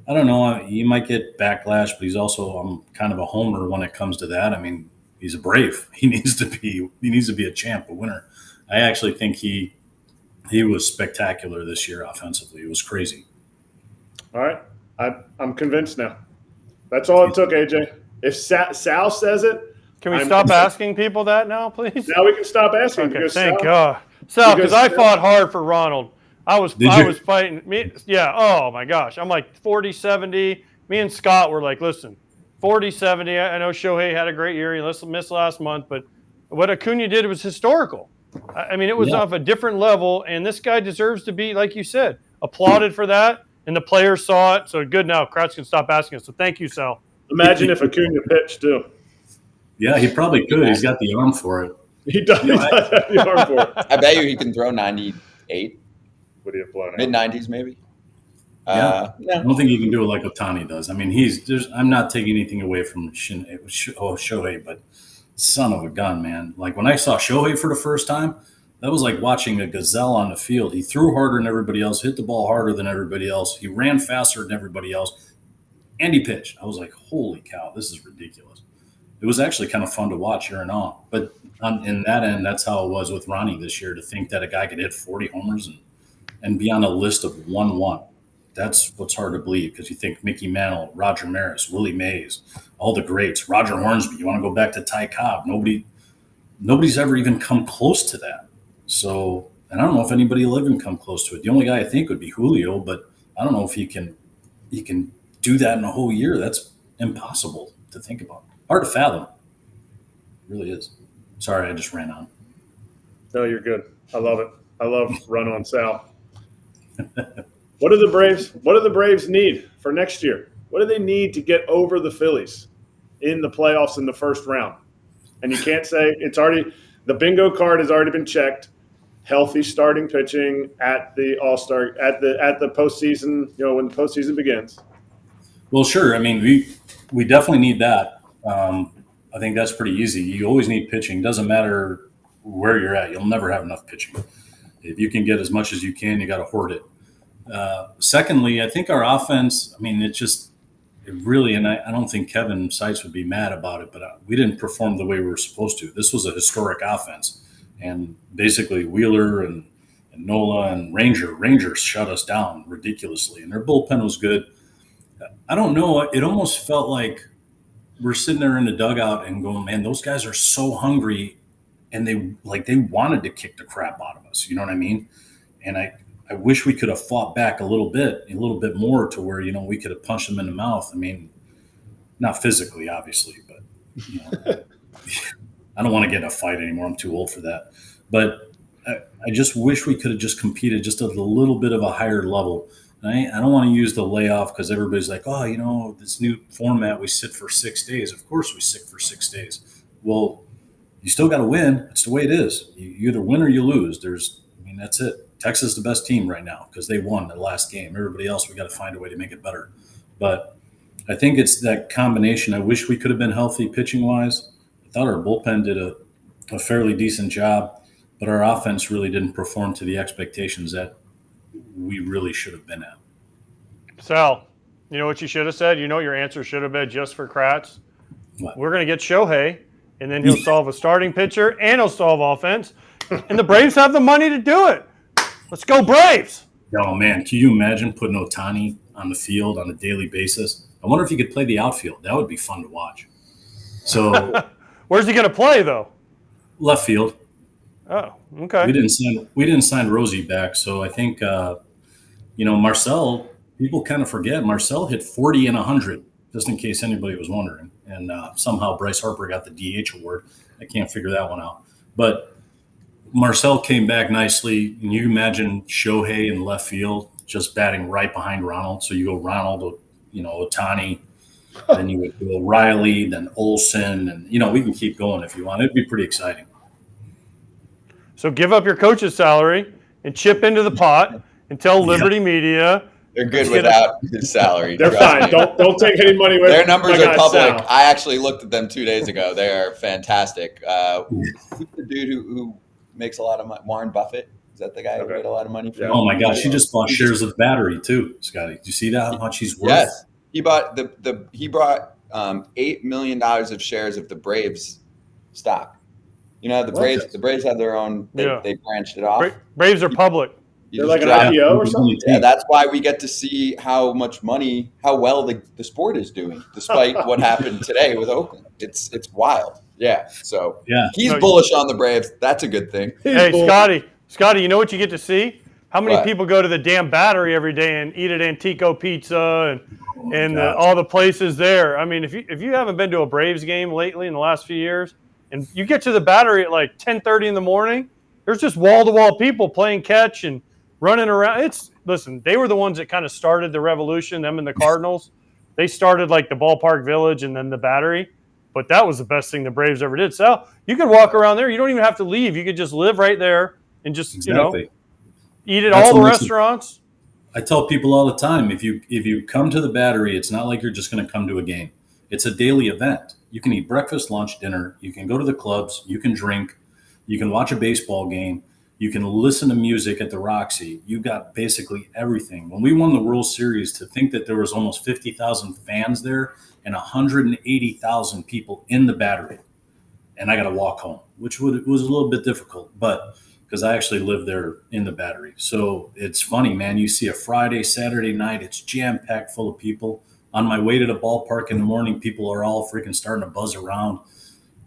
I don't know. He might get backlash, but I'm kind of a homer when it comes to that. I mean, he's a Brave. He needs to be a champ, a winner. I actually think he was spectacular this year offensively. It was crazy. All right. I'm convinced now. That's all it took, AJ. If Sal says it. Can we stop asking people that now, please? Now we can stop asking. Okay, thank God. Sal, because I fought hard for Ronald. I was fighting me. Yeah. Oh my gosh. I'm like 40-70. Me and Scott were like, listen, 40-70. I know Shohei had a great year. He missed last month, but what Acuna did was historical. I mean, it was off a different level, and this guy deserves to be, like you said, applauded for that. And the players saw it. So good now. Kratz can stop asking us. So thank you, Sal. Imagine if Acuna pitched too. Yeah, he probably could. He's got the arm for it. He does. He does have the arm for it. I bet you he can throw 98. Would he have blown out? Mid-90s, maybe. I don't think he can do it like Ohtani does. I mean, I'm not taking anything away from Shohei, but son of a gun, man. Like when I saw Shohei for the first time, that was like watching a gazelle on the field. He threw harder than everybody else, hit the ball harder than everybody else. He ran faster than everybody else, and he pitched. I was like, holy cow, this is ridiculous. It was actually kind of fun to watch here and on. But in that end, that's how it was with Ronnie this year, to think that a guy could hit 40 homers and be on a list of 1-1. That's what's hard to believe, because you think Mickey Mantle, Roger Maris, Willie Mays, all the greats, Roger Hornsby. You want to go back to Ty Cobb. Nobody's ever even come close to that. So, and I don't know if anybody will even come close to it. The only guy I think would be Julio, but I don't know if he can do that in a whole year. That's impossible to think about. Hard to fathom. It really is. Sorry, I just ran on. No, you're good. I love it. I love Run on Sal. What do the Braves need for next year? What do they need to get over the Phillies in the playoffs in the first round? And you can't say the bingo card has already been checked. Healthy starting pitching at the All-Star at the postseason, when the postseason begins. Well, sure. I mean, we definitely need that. I think that's pretty easy. You always need pitching. Doesn't matter where you're at. You'll never have enough pitching. If you can get as much as you can, you got to hoard it. Secondly, I think our offense, I mean, it really, and I don't think Kevin Seitz would be mad about it, but we didn't perform the way we were supposed to. This was a historic offense. And basically, Wheeler and Nola and Rangers shut us down ridiculously. And their bullpen was good. I don't know. It almost felt like we're sitting there in the dugout and going, man, those guys are so hungry. And they wanted to kick the crap out of us. You know what I mean? And I wish we could have fought back a little bit more to where, we could have punched them in the mouth. I mean, not physically, obviously, but I don't want to get in a fight anymore. I'm too old for that. But I just wish we could have just competed just at a little bit of a higher level. And I don't want to use the layoff because everybody's like, oh, this new format, we sit for 6 days. Of course we sit for 6 days. Well, you still got to win. It's the way it is. You either win or you lose. That's it. Texas is the best team right now because they won the last game. Everybody else, we got to find a way to make it better. But I think it's that combination. I wish we could have been healthy pitching-wise. I thought our bullpen did a fairly decent job, but our offense really didn't perform to the expectations that we really should have been at. Sal, you know what you should have said? You know your answer should have been just for Kratz? What? We're going to get Shohei, and then he'll solve a starting pitcher and he'll solve offense. And the Braves have the money to do it. Let's go Braves. Oh, man, can you imagine putting Ohtani on the field on a daily basis? I wonder if he could play the outfield. That would be fun to watch. So where's he going to play, though? Left field. Oh, okay. We didn't sign Rosie back, so I think Marcel. People kind of forget Marcel hit 40 and 100, just in case anybody was wondering. And somehow Bryce Harper got the DH award. I can't figure that one out. But Marcel came back nicely. And you imagine Shohei in left field just batting right behind Ronald. So you go Ronald, Ohtani, then you would go Riley, then Olsen, and we can keep going if you want. It'd be pretty exciting. So give up your coach's salary and chip into the pot and tell Liberty Media. They're good without his salary. They're fine. Don't take any money with Their numbers are public. Sal. I actually looked at them 2 days ago. They are fantastic. Who's the dude who makes a lot of money? Warren Buffett? Is that the guy who made a lot of money? Yeah. Oh my gosh, he just bought shares of Battery too, Scotty. Do you see that? How much he's worth? Yes, he bought he brought $8 million of shares of the Braves stock. The Braves. The Braves have their own. They branched it off. Braves are public. They're like an IPO or something? Yeah, that's why we get to see how well the sport is doing, despite what happened today with Oakland. It's wild. Yeah. So he's bullish on the Braves. That's a good thing. Hey, Scotty, you know what you get to see? How many people go to the damn Battery every day and eat at Antico Pizza and all the places there? I mean, if you haven't been to a Braves game lately in the last few years, and you get to the Battery at like 10:30 in the morning, there's just wall-to-wall people playing catch and running around. Listen, they were the ones that kind of started the revolution, them and the Cardinals. They started like the Ballpark Village and then the Battery. But that was the best thing the Braves ever did. Sal, you could walk around there. You don't even have to leave. You could just live right there and just, eat at all the restaurants. I tell people all the time, if you come to the Battery, it's not like you're just going to come to a game. It's a daily event. You can eat breakfast, lunch, dinner. You can go to the clubs. You can drink. You can watch a baseball game. You can listen to music at the Roxy. You got basically everything. When we won the World Series, to think that there was almost 50,000 fans there and 180,000 people in the Battery, and I got to walk home, which was a little bit difficult, but because I actually live there in the Battery. So it's funny, man. You see a Friday, Saturday night, it's jam-packed full of people. On my way to the ballpark in the morning, people are all freaking starting to buzz around.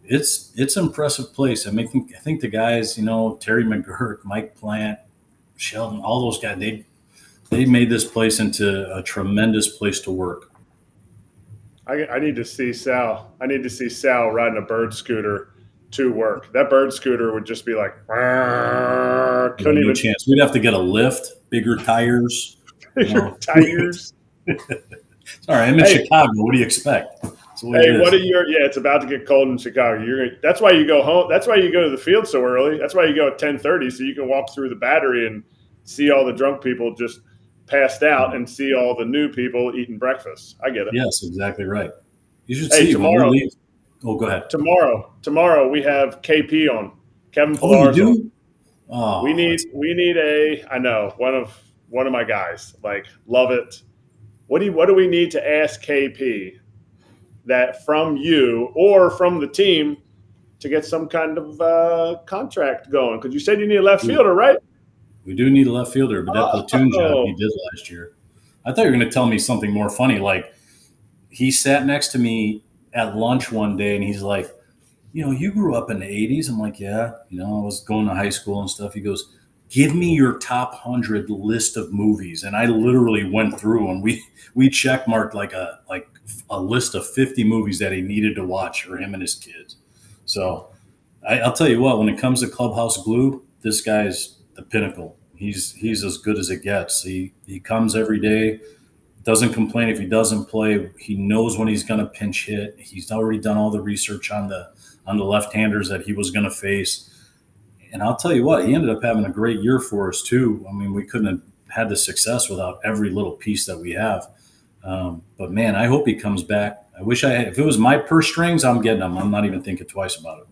It's an impressive place. I think the guys, Terry McGurk, Mike Plant, Sheldon, all those guys, they made this place into a tremendous place to work. I need to see Sal. I need to see Sal riding a bird scooter to work. That bird scooter would just be like, couldn't even chance. We'd have to get a lift, bigger tires. Tires. Sorry, I'm in Chicago. What do you expect? It's about to get cold in Chicago. That's why you go home. That's why you go to the field so early. That's why you go at 10:30 so you can walk through the Battery and see all the drunk people just passed out and see all the new people eating breakfast. I get it. Yes, exactly right. You should see tomorrow. Oh, go ahead. Tomorrow we have KP on. Kevin Pillar. Pillar. You do? We need one one of my guys. Like, love it. What do we need to ask KP that from you or from the team to get some kind of contract going? Because you said you need a left fielder, right? We do need a left fielder, but that platoon job he Oh. did last year. I thought you were going to tell me something more funny. Like, he sat next to me at lunch one day, and he's like, you grew up in the 80s. I'm like, yeah. I was going to high school and stuff. He goes, give me your top 100 list of movies. And I literally went through, and we check marked like a list of 50 movies that he needed to watch for him and his kids. So I'll tell you what, when it comes to Clubhouse Glue, this guy's the pinnacle. He's as good as it gets. He comes every day, doesn't complain if he doesn't play. He knows when he's going to pinch hit. He's already done all the research on the left-handers that he was going to face. And I'll tell you what, he ended up having a great year for us too. I mean, we couldn't have had the success without every little piece that we have. But man, I hope he comes back. I wish if it was my purse strings, I'm getting him. I'm not even thinking twice about it.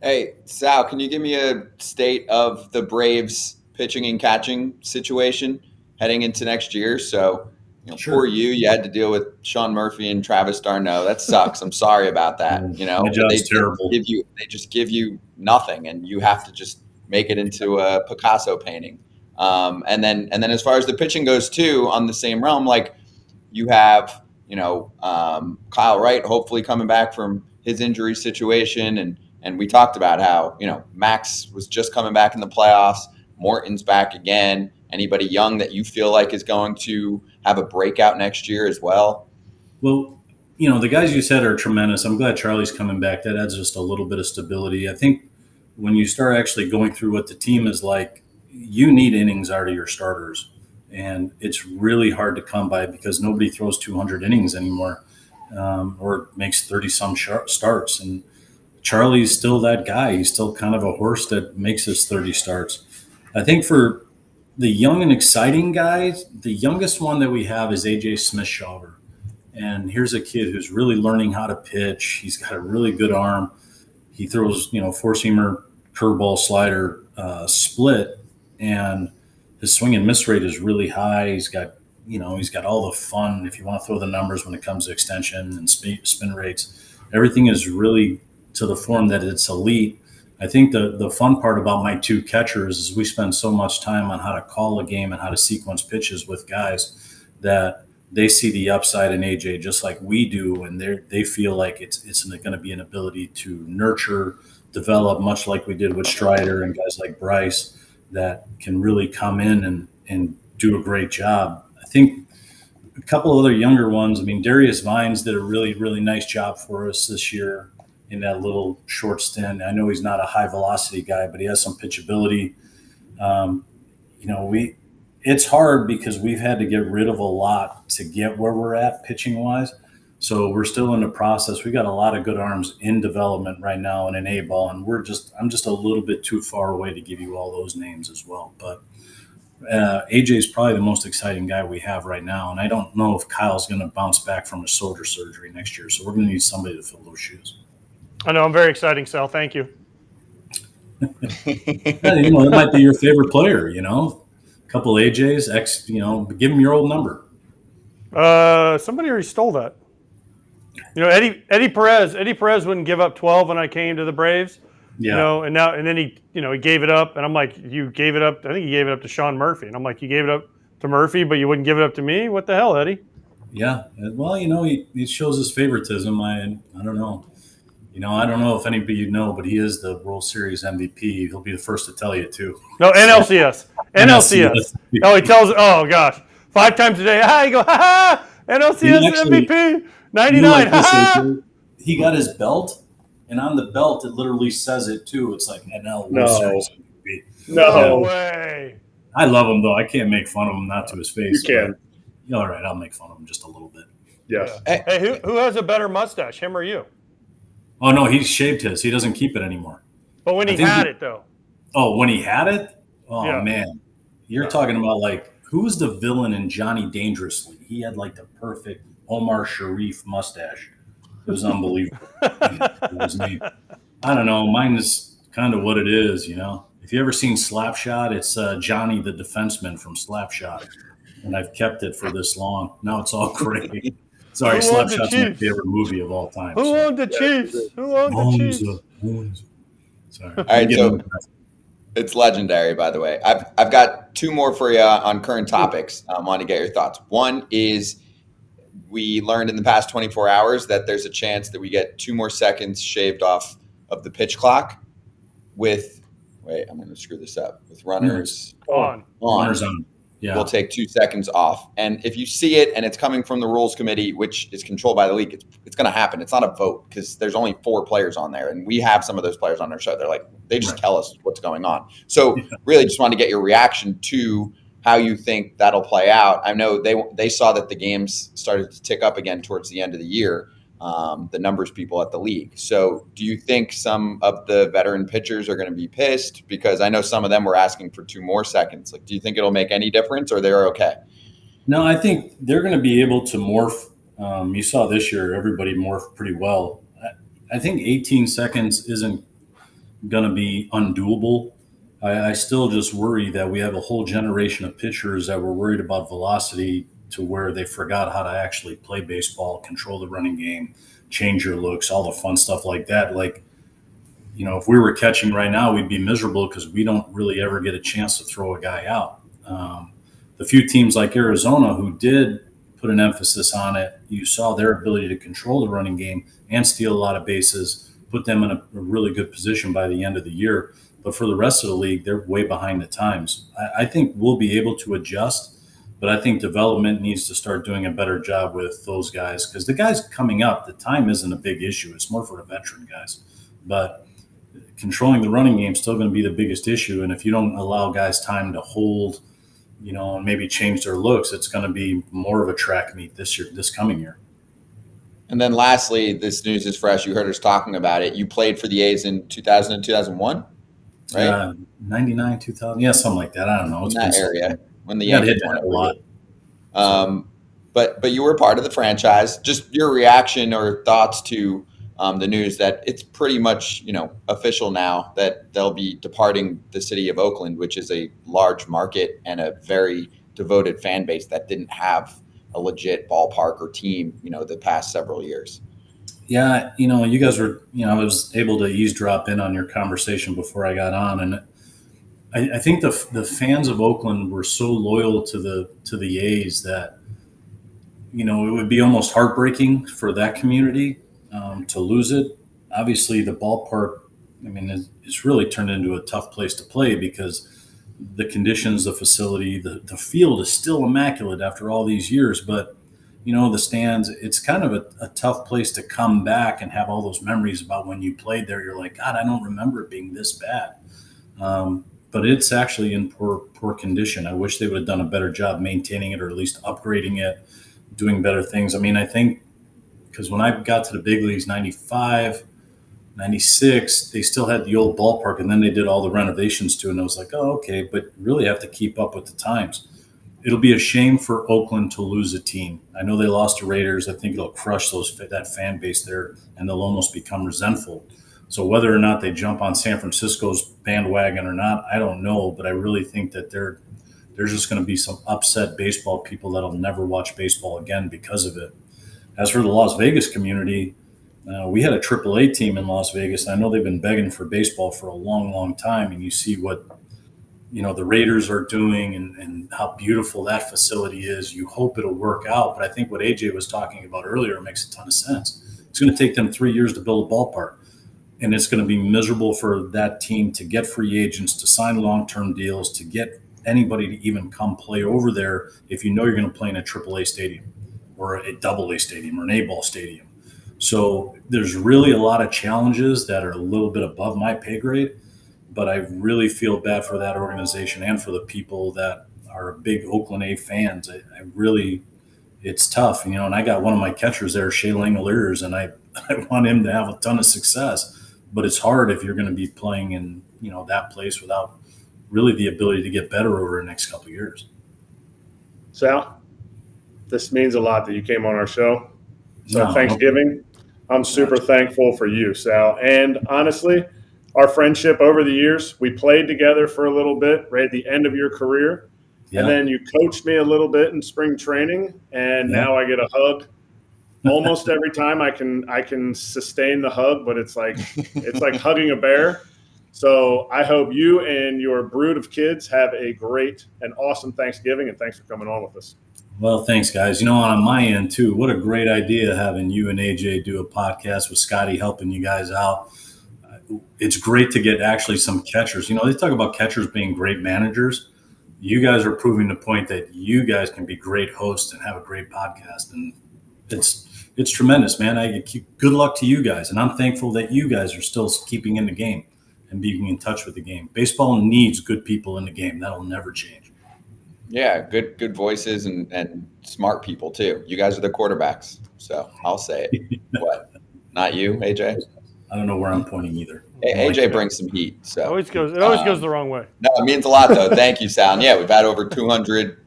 Hey, Sal, can you give me a state of the Braves pitching and catching situation heading into next year? So, Sure. Poor you had to deal with Sean Murphy and Travis d'Arnaud. That sucks. I'm sorry about that. My job's terrible. They just give you nothing, and you have to just make it into a Picasso painting. And then as far as the pitching goes too, on the same realm, like you have, Kyle Wright hopefully coming back from his injury situation, and we talked about how, Max was just coming back in the playoffs. Morton's back again. Anybody young that you feel like is going to have a breakout next year as well? Well, the guys you said are tremendous. I'm glad Charlie's coming back. That adds just a little bit of stability. I think when you start actually going through what the team is like, you need innings out of your starters. And it's really hard to come by because nobody throws 200 innings anymore or makes 30-some starts. And Charlie's still that guy. He's still kind of a horse that makes his 30 starts. I think for the young and exciting guys, the youngest one that we have is AJ Smith-Shawver. And here's a kid who's really learning how to pitch. He's got a really good arm. He throws, four-seamer, curveball, slider, split, and his swing and miss rate is really high. He's got all the fun, if you want to throw the numbers when it comes to extension and spin rates. Everything is really to the form that it's elite. I think the fun part about my two catchers is we spend so much time on how to call a game and how to sequence pitches with guys that they see the upside in AJ just like we do, and they feel like it's going to be an ability to nurture, develop, much like we did with Strider and guys like Bryce that can really come in and do a great job. I think a couple other younger ones, Darius Vines did a really, really nice job for us this year in that little short stint. I know he's not a high velocity guy, but he has some pitchability. It's hard because we've had to get rid of a lot to get where we're at pitching wise. So we're still in the process. We got a lot of good arms in development right now in an A ball, and I'm just a little bit too far away to give you all those names as well. But AJ is probably the most exciting guy we have right now, and I don't know if Kyle's going to bounce back from a shoulder surgery next year. So we're going to need somebody to fill those shoes. I know. I'm very exciting, Sal. Thank you. It might be your favorite player, A couple AJs, give him your old number. Somebody already stole that. Eddie Perez wouldn't give up 12 when I came to the Braves. Yeah. And then he gave it up, and I'm like, you gave it up. I think he gave it up to Sean Murphy, and I'm like, you gave it up to Murphy, but you wouldn't give it up to me? What the hell, Eddie? Yeah. Well, he shows his favoritism. I don't know. I don't know if anybody but he is the World Series MVP. He'll be the first to tell you too. No, NLCS. NLCS. Oh, he tells. Oh gosh, 5 times a day. You go. NLCS MVP. 99. He got his belt, and on the belt it literally says it too. It's like NL World Series MVP. No way. I love him though. I can't make fun of him, not to his face. You can. All right, I'll make fun of him just a little bit. Yes. Hey, who has a better mustache, him or you? Oh no, he shaved his. He doesn't keep it anymore. But when he had it though. Oh, when he had it? Oh yeah. Man, you're talking about like who was the villain in Johnny Dangerously? He had like the perfect Omar Sharif mustache. It was unbelievable. It was me. I don't know. Mine is kind of what it is, If if you ever seen Slapshot, it's Johnny the defenseman from Slapshot, and I've kept it for this long. Now it's all gray. Sorry, Who owned the Slapshot's my Chiefs? favorite movie of all time. Who so. owned the Chiefs? Who owned the Chiefs? Sorry. All right, so it's legendary, by the way. I've got two more for you on current topics. I want to get your thoughts. One is we learned in the past 24 hours that there's a chance that we get 2 more seconds shaved off of the pitch clock with, wait, I'm going to screw this up, with runners On. Runners on. Yeah. We'll take 2 seconds off. And if you see it and it's coming from the rules committee, which is controlled by the league, it's going to happen. It's not a vote because there's only 4 players on there. And we have some of those players on our show. They're like, they just tell us what's going on. So really just wanted to get your reaction to how you think that'll play out. I know they saw that the games started to tick up again towards the end of the year, the numbers people at the league. So do you think some of the veteran pitchers are going to be pissed? Because I know some of them were asking for 2 more seconds. Like, do you think it'll make any difference or they're okay? No, I think they're going to be able to morph. You saw this year, everybody morphed pretty well. I think 18 seconds isn't going to be undoable. I still just worry that we have a whole generation of pitchers that were worried about velocity to where they forgot how to actually play baseball, control the running game, change your looks, all the fun stuff like that. Like, if we were catching right now, we'd be miserable because we don't really ever get a chance to throw a guy out. The few teams like Arizona who did put an emphasis on it, you saw their ability to control the running game and steal a lot of bases, put them in a really good position by the end of the year. But for the rest of the league, they're way behind the times. I think we'll be able to adjust, but I think development needs to start doing a better job with those guys because the guys coming up, the time isn't a big issue. It's more for the veteran guys. But controlling the running game is still going to be the biggest issue. And if you don't allow guys time to hold, and maybe change their looks, it's going to be more of a track meet this coming year. And then lastly, this news is fresh. You heard us talking about it. You played for the A's in 2000 and 2001? Right? 99, 2000, yeah, something like that. I don't know. It's in that area when the Yankees Yankees won hit a lot. But you were part of the franchise. Just your reaction or thoughts to the news that it's pretty much official now that they'll be departing the city of Oakland, which is a large market and a very devoted fan base that didn't have a legit ballpark or team the past several years. Yeah, you guys were, I was able to eavesdrop in on your conversation before I got on, and I think the fans of Oakland were so loyal to the A's that it would be almost heartbreaking for that community to lose it. Obviously, the ballpark, it's really turned into a tough place to play because the conditions, the facility, the field is still immaculate after all these years, but the stands, it's kind of a tough place to come back and have all those memories about when you played there. You're like, God, I don't remember it being this bad. But it's actually in poor condition. I wish they would have done a better job maintaining it or at least upgrading it, doing better things. I think because when I got to the big leagues, 95, 96, they still had the old ballpark and then they did all the renovations to it. And I was like, oh, okay, but really have to keep up with the times. It'll be a shame for Oakland to lose a team. I know they lost to Raiders. I think it'll crush that fan base there, and they'll almost become resentful. So whether or not they jump on San Francisco's bandwagon or not, I don't know. But I really think that there's just going to be some upset baseball people that'll never watch baseball again because of it. As for the Las Vegas community, we had a AAA team in Las Vegas. And I know they've been begging for baseball for a long, long time, and you see what the Raiders are doing and how beautiful that facility is. You hope it'll work out. But I think what AJ was talking about earlier makes a ton of sense. It's going to take them 3 years to build a ballpark. And it's going to be miserable for that team to get free agents, to sign long-term deals, to get anybody to even come play over there if you're going to play in a AAA stadium or a AA stadium or an A-ball stadium. So there's really a lot of challenges that are a little bit above my pay grade. But I really feel bad for that organization and for the people that are big Oakland A fans. It's tough, and I got one of my catchers there, Shea Langoliers, and I want him to have a ton of success. But it's hard if you're going to be playing in that place without really the ability to get better over the next couple of years. Sal, this means a lot that you came on our show. So Thanksgiving, I'm super thankful for you, Sal. And honestly, our friendship over the years. We played together for a little bit right at the end of your career. Yeah. And then you coached me a little bit in spring training, and Yeah. now I get a hug almost every time. I can sustain the hug, but it's like hugging a bear. So I hope you and your brood of kids have a great and awesome Thanksgiving, and thanks for coming on with us. Well, thanks, guys. On my end, too, what a great idea having you and AJ do a podcast with Scotty helping you guys out. It's great to get actually some catchers. They talk about catchers being great managers. You guys are proving the point that you guys can be great hosts and have a great podcast. And it's tremendous, man. Good luck to you guys. And I'm thankful that you guys are still keeping in the game and being in touch with the game. Baseball needs good people in the game. That'll never change. Yeah, good voices and smart people too. You guys are the quarterbacks, so I'll say it. What? Not you, AJ? I don't know where I'm pointing either. AJ brings some heat. So It always goes the wrong way. No, it means a lot though. Thank you, Sal. And yeah, we've had over 200,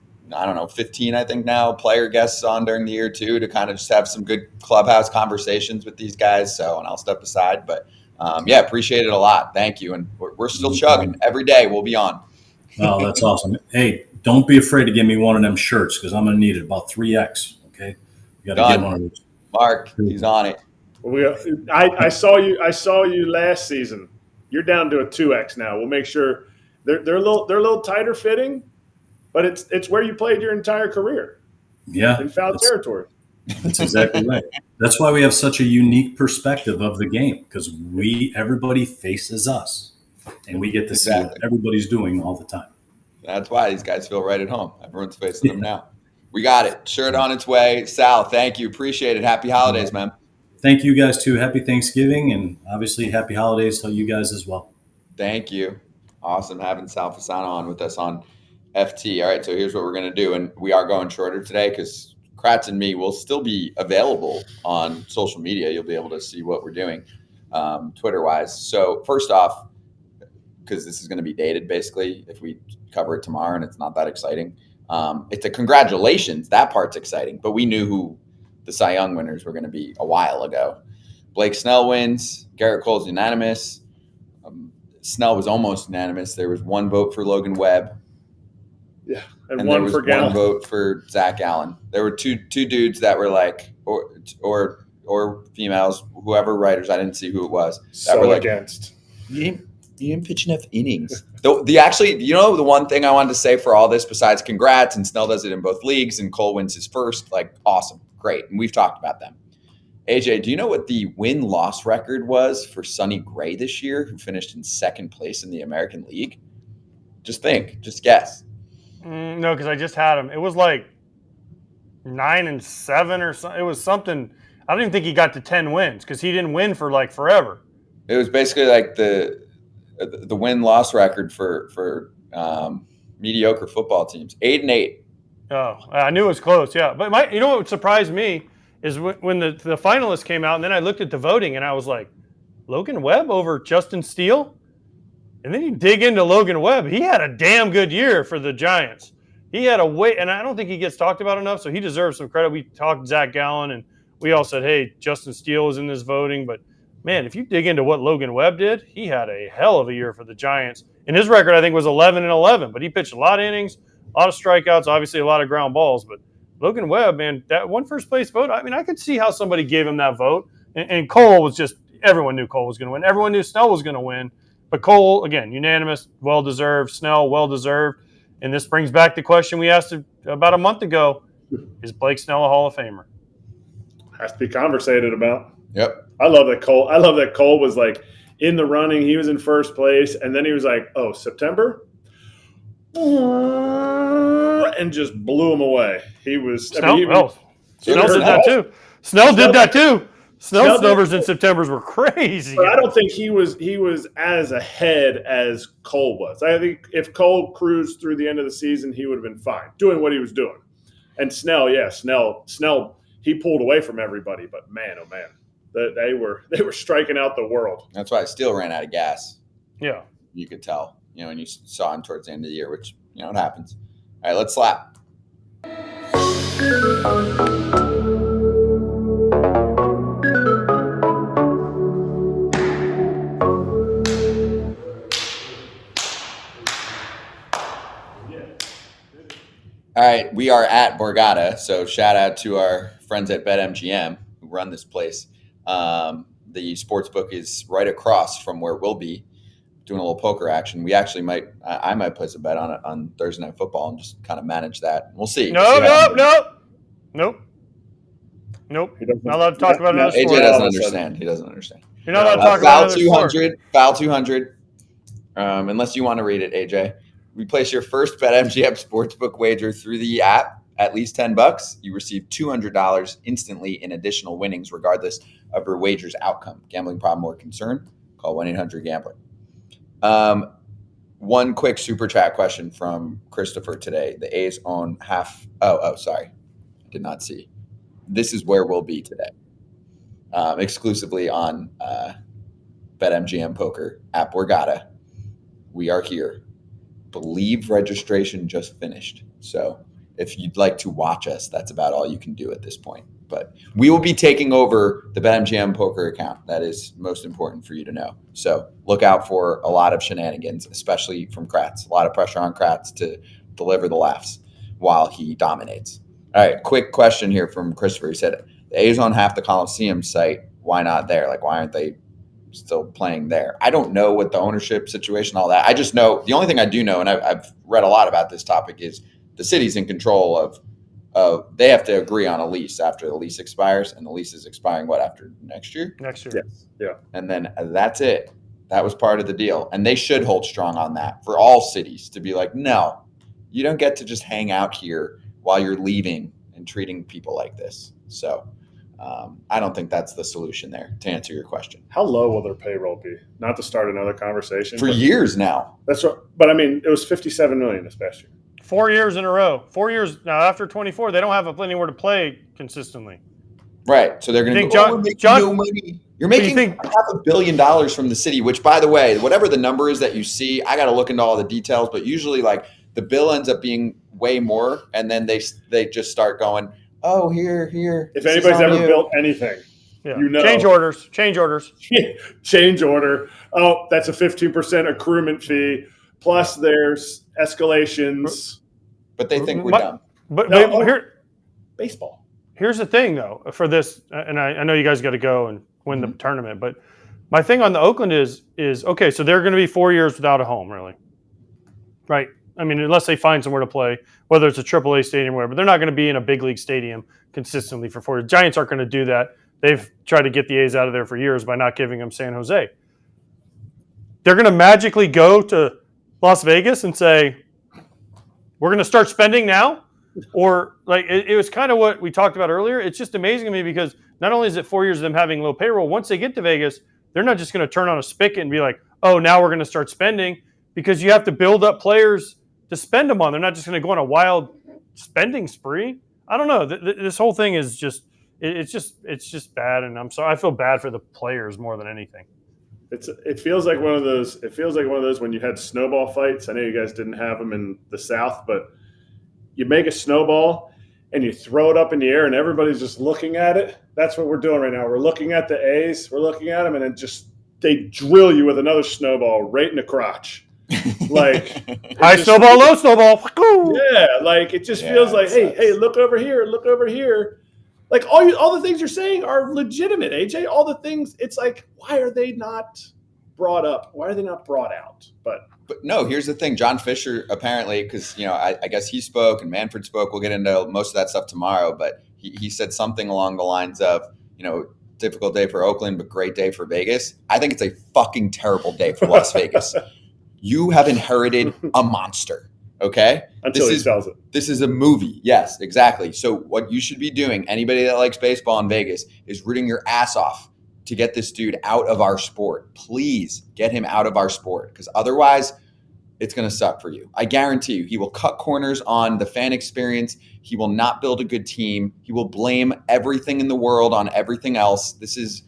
15 I think now player guests on during the year too, to kind of just have some good clubhouse conversations with these guys. So, and I'll step aside, but appreciate it a lot. Thank you, and we're still chugging every day. We'll be on. Oh, that's awesome. Hey, don't be afraid to give me one of them shirts because I'm going to need it about 3X. Okay. You got to get one of those. Mark, he's on it. I saw you last season. You're down to a 2X now. We'll make sure they're a little tighter fitting, but it's where you played your entire career. Yeah. In foul territory. That's exactly right. That's why we have such a unique perspective of the game, because everybody faces us and we get to see what everybody's doing all the time. That's why these guys feel right at home. Everyone's facing them now. We got it. Shirt on its way. Sal, thank you. Appreciate it. Happy holidays, man. Thank you guys too. Happy Thanksgiving, and obviously happy holidays to you guys as well. Thank you. Awesome having Sal Fasano on with us on FT. All right, so here's what we're going to do. And we are going shorter today because Kratz and me will still be available on social media. You'll be able to see what we're doing Twitter-wise. So first off, because this is going to be dated basically if we cover it tomorrow and it's not that exciting. It's a congratulations. That part's exciting. But we knew who the Cy Young winners were going to be a while ago. Blake Snell wins. Garrett Cole's unanimous. Snell was almost unanimous. There was one vote for Logan Webb. Yeah, and there one was for Gallen. one vote for Zach Allen. There were two dudes that were like, or females, whoever writers, I didn't see who it was. That were like, against. You didn't pitch enough innings. The one thing I wanted to say for all this, besides congrats, and Snell does it in both leagues, and Cole wins his first, like awesome, great. And we've talked about them. AJ, do you know what the win-loss record was for Sonny Gray this year, who finished in second place in the American League? Just guess. No, because I just had him. It was like 9-7 or something. It was something. I don't even think he got to 10 wins because he didn't win for like forever. It was basically like the win-loss record for mediocre football teams, 8-8. Oh, I knew it was close, yeah. But what surprised me is when the finalists came out, and then I looked at the voting, and I was like, Logan Webb over Justin Steele? And then you dig into Logan Webb. He had a damn good year for the Giants. He had and I don't think he gets talked about enough, so he deserves some credit. We talked Zach Gallen, and we all said, hey, Justin Steele is in this voting. But, man, if you dig into what Logan Webb did, he had a hell of a year for the Giants. And his record, I think, was 11-11. But he pitched a lot of innings, a lot of strikeouts, obviously a lot of ground balls. But Logan Webb, man, that one first-place vote, I mean, I could see how somebody gave him that vote. And Cole was just – everyone knew Cole was going to win. Everyone knew Snell was going to win. But Cole, again, unanimous, well-deserved. Snell, well-deserved. And this brings back the question we asked about a month ago. Is Blake Snell a Hall of Famer? Has to be conversated about. Yep. I love that Cole was like in the running. He was in first place. And then he was like, oh, September? And just blew him away. He was – Snell did that too. Snell did that too. Snell's numbers in September's were crazy. But I don't think he was as ahead as Cole was. I think if Cole cruised through the end of the season, he would have been fine doing what he was doing. And Snell, he pulled away from everybody. But man, oh man, they were striking out the world. That's why Steele ran out of gas. Yeah, you could tell. And you saw him towards the end of the year, which it happens. All right, let's slap. All right, we are at Borgata, so shout out to our friends at BetMGM who run this place. The sports book is right across from where we'll be doing a little poker action. We actually I might place a bet on it on Thursday Night Football and just kind of manage that. We'll see. Nope. Not allowed to talk about another AJ sport. doesn't understand. He doesn't understand. You're not allowed to talk about another sport. Foul 200. Unless you want to read it, AJ. We place your first BetMGM sportsbook wager through the app, at least $10. You receive $200 instantly in additional winnings, regardless of your wager's outcome. Gambling problem or concern? Call 1-800-GAMBLER. One quick super chat question from Christopher today. The A's own half. Oh, sorry. Did not see. This is where we'll be today. Exclusively on BetMGM Poker at Borgata. We are here. Believe registration just finished. So if you'd like to watch us, that's about all you can do at this point. But we will be taking over the BetMGM Poker account. That is most important for you to know. So look out for a lot of shenanigans, especially from Kratz. A lot of pressure on Kratz to deliver the laughs while he dominates. All right, quick question here from Christopher. He said, the A's on half the Coliseum site. Why not there? Like, why aren't they still playing there? I don't know what the ownership situation, all that. I just know the only thing I do know, and I've read a lot about this topic, is the city's in control of they have to agree on a lease after the lease expires, and the lease is expiring after next year? Next year. Yes. Yeah. And then that's it. That was part of the deal. And they should hold strong on that for all cities to be like, no, you don't get to just hang out here while you're leaving and treating people like this. So I don't think that's the solution there, to answer your question. How low will their payroll be? Not to start another conversation. For years now. That's right. But I mean, it was $57 million this past year. 4 years in a row. 4 years now. After 24, they don't have anywhere to play consistently. Right. So they're going to John, no money. You're making $500 million from the city, which, by the way, whatever the number is that you see, I got to look into all the details, but usually like the bill ends up being way more, and then they just start going, oh, here. If anybody's ever built anything, you know. Change orders. Change order. Oh, that's a 15% accruement fee. Plus there's escalations. But they think we're dumb. But here, baseball. Here's the thing, though, for this, and I know you guys got to go and win the tournament, but my thing on the Oakland is okay, so they're going to be 4 years without a home, really. Right? I mean, unless they find somewhere to play, whether it's a AAA stadium or whatever, but they're not going to be in a big league stadium consistently for 4 years. Giants aren't going to do that. They've tried to get the A's out of there for years by not giving them San Jose. They're going to magically go to Las Vegas and say, we're going to start spending now? Or like it was kind of what we talked about earlier. It's just amazing to me because not only is it 4 years of them having low payroll, once they get to Vegas, they're not just going to turn on a spigot and be like, oh, now we're going to start spending, because you have to build up players to spend them on. They're not just going to go on a wild spending spree. I don't know. This whole thing is just it's just bad, and I'm sorry. I feel bad for the players more than anything. It feels like one of those. It feels like one of those when you had snowball fights. I know you guys didn't have them in the South, but you make a snowball and you throw it up in the air, and everybody's just looking at it. That's what we're doing right now. We're looking at the A's. We're looking at them, and then they drill you with another snowball right in the crotch. Like high snowball, low snowball. Yeah, like it just feels like, hey, look over here. Like all the things you're saying are legitimate, AJ. All the things, it's like, why are they not brought up? Why are they not brought out? But no, here's the thing. John Fisher, apparently, because I guess he spoke and Manfred spoke. We'll get into most of that stuff tomorrow. But he said something along the lines of, difficult day for Oakland, but great day for Vegas. I think it's a fucking terrible day for Las Vegas. You have inherited a monster, okay? Until he sells it. This is a movie. Yes, exactly. So what you should be doing, anybody that likes baseball in Vegas, is rooting your ass off to get this dude out of our sport. Please get him out of our sport, because otherwise it's going to suck for you. I guarantee you, he will cut corners on the fan experience. He will not build a good team. He will blame everything in the world on everything else. This is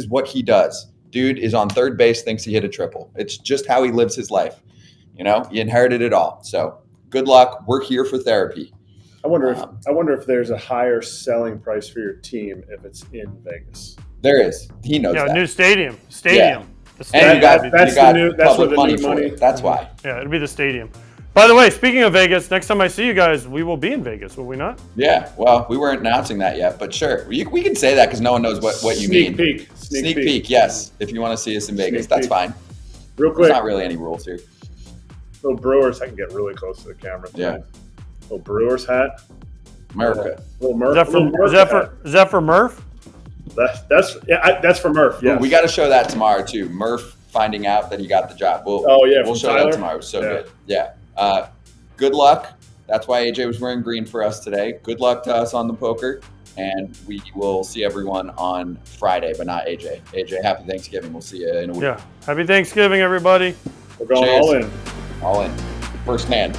what he does. Dude is on third base, thinks he hit a triple. It's just how he lives his life. He inherited it all. So good luck. We're here for therapy. I wonder if there's a higher selling price for your team if it's in Vegas. There is. He knows that. New stadium. Yeah. The stadium. And you got public money for it. That's why. Yeah, it'll be the stadium. By the way, speaking of Vegas, next time I see you guys, we will be in Vegas, will we not? Yeah. Well, we weren't announcing that yet, but sure, we can say that because no one knows what you mean. Sneak Peek. Yes. If you want to see us in Vegas, that's fine. Real quick. There's not really any rules here. Little Brewers. I can get really close to the camera. Yeah. Little Brewers hat. America. Little Murph. Is that for Murph? That's for Murph. Yeah. We got to show that tomorrow too. Murph finding out that he got the job. We'll show Tyler? that tomorrow. So good. Yeah. Good luck. That's why AJ was wearing green for us today. Good luck to us on the poker, and we will see everyone on Friday, but not AJ. AJ, happy Thanksgiving. We'll see you in a week. Yeah. Happy Thanksgiving, everybody. We're going Cheers. all in. All in. First hand.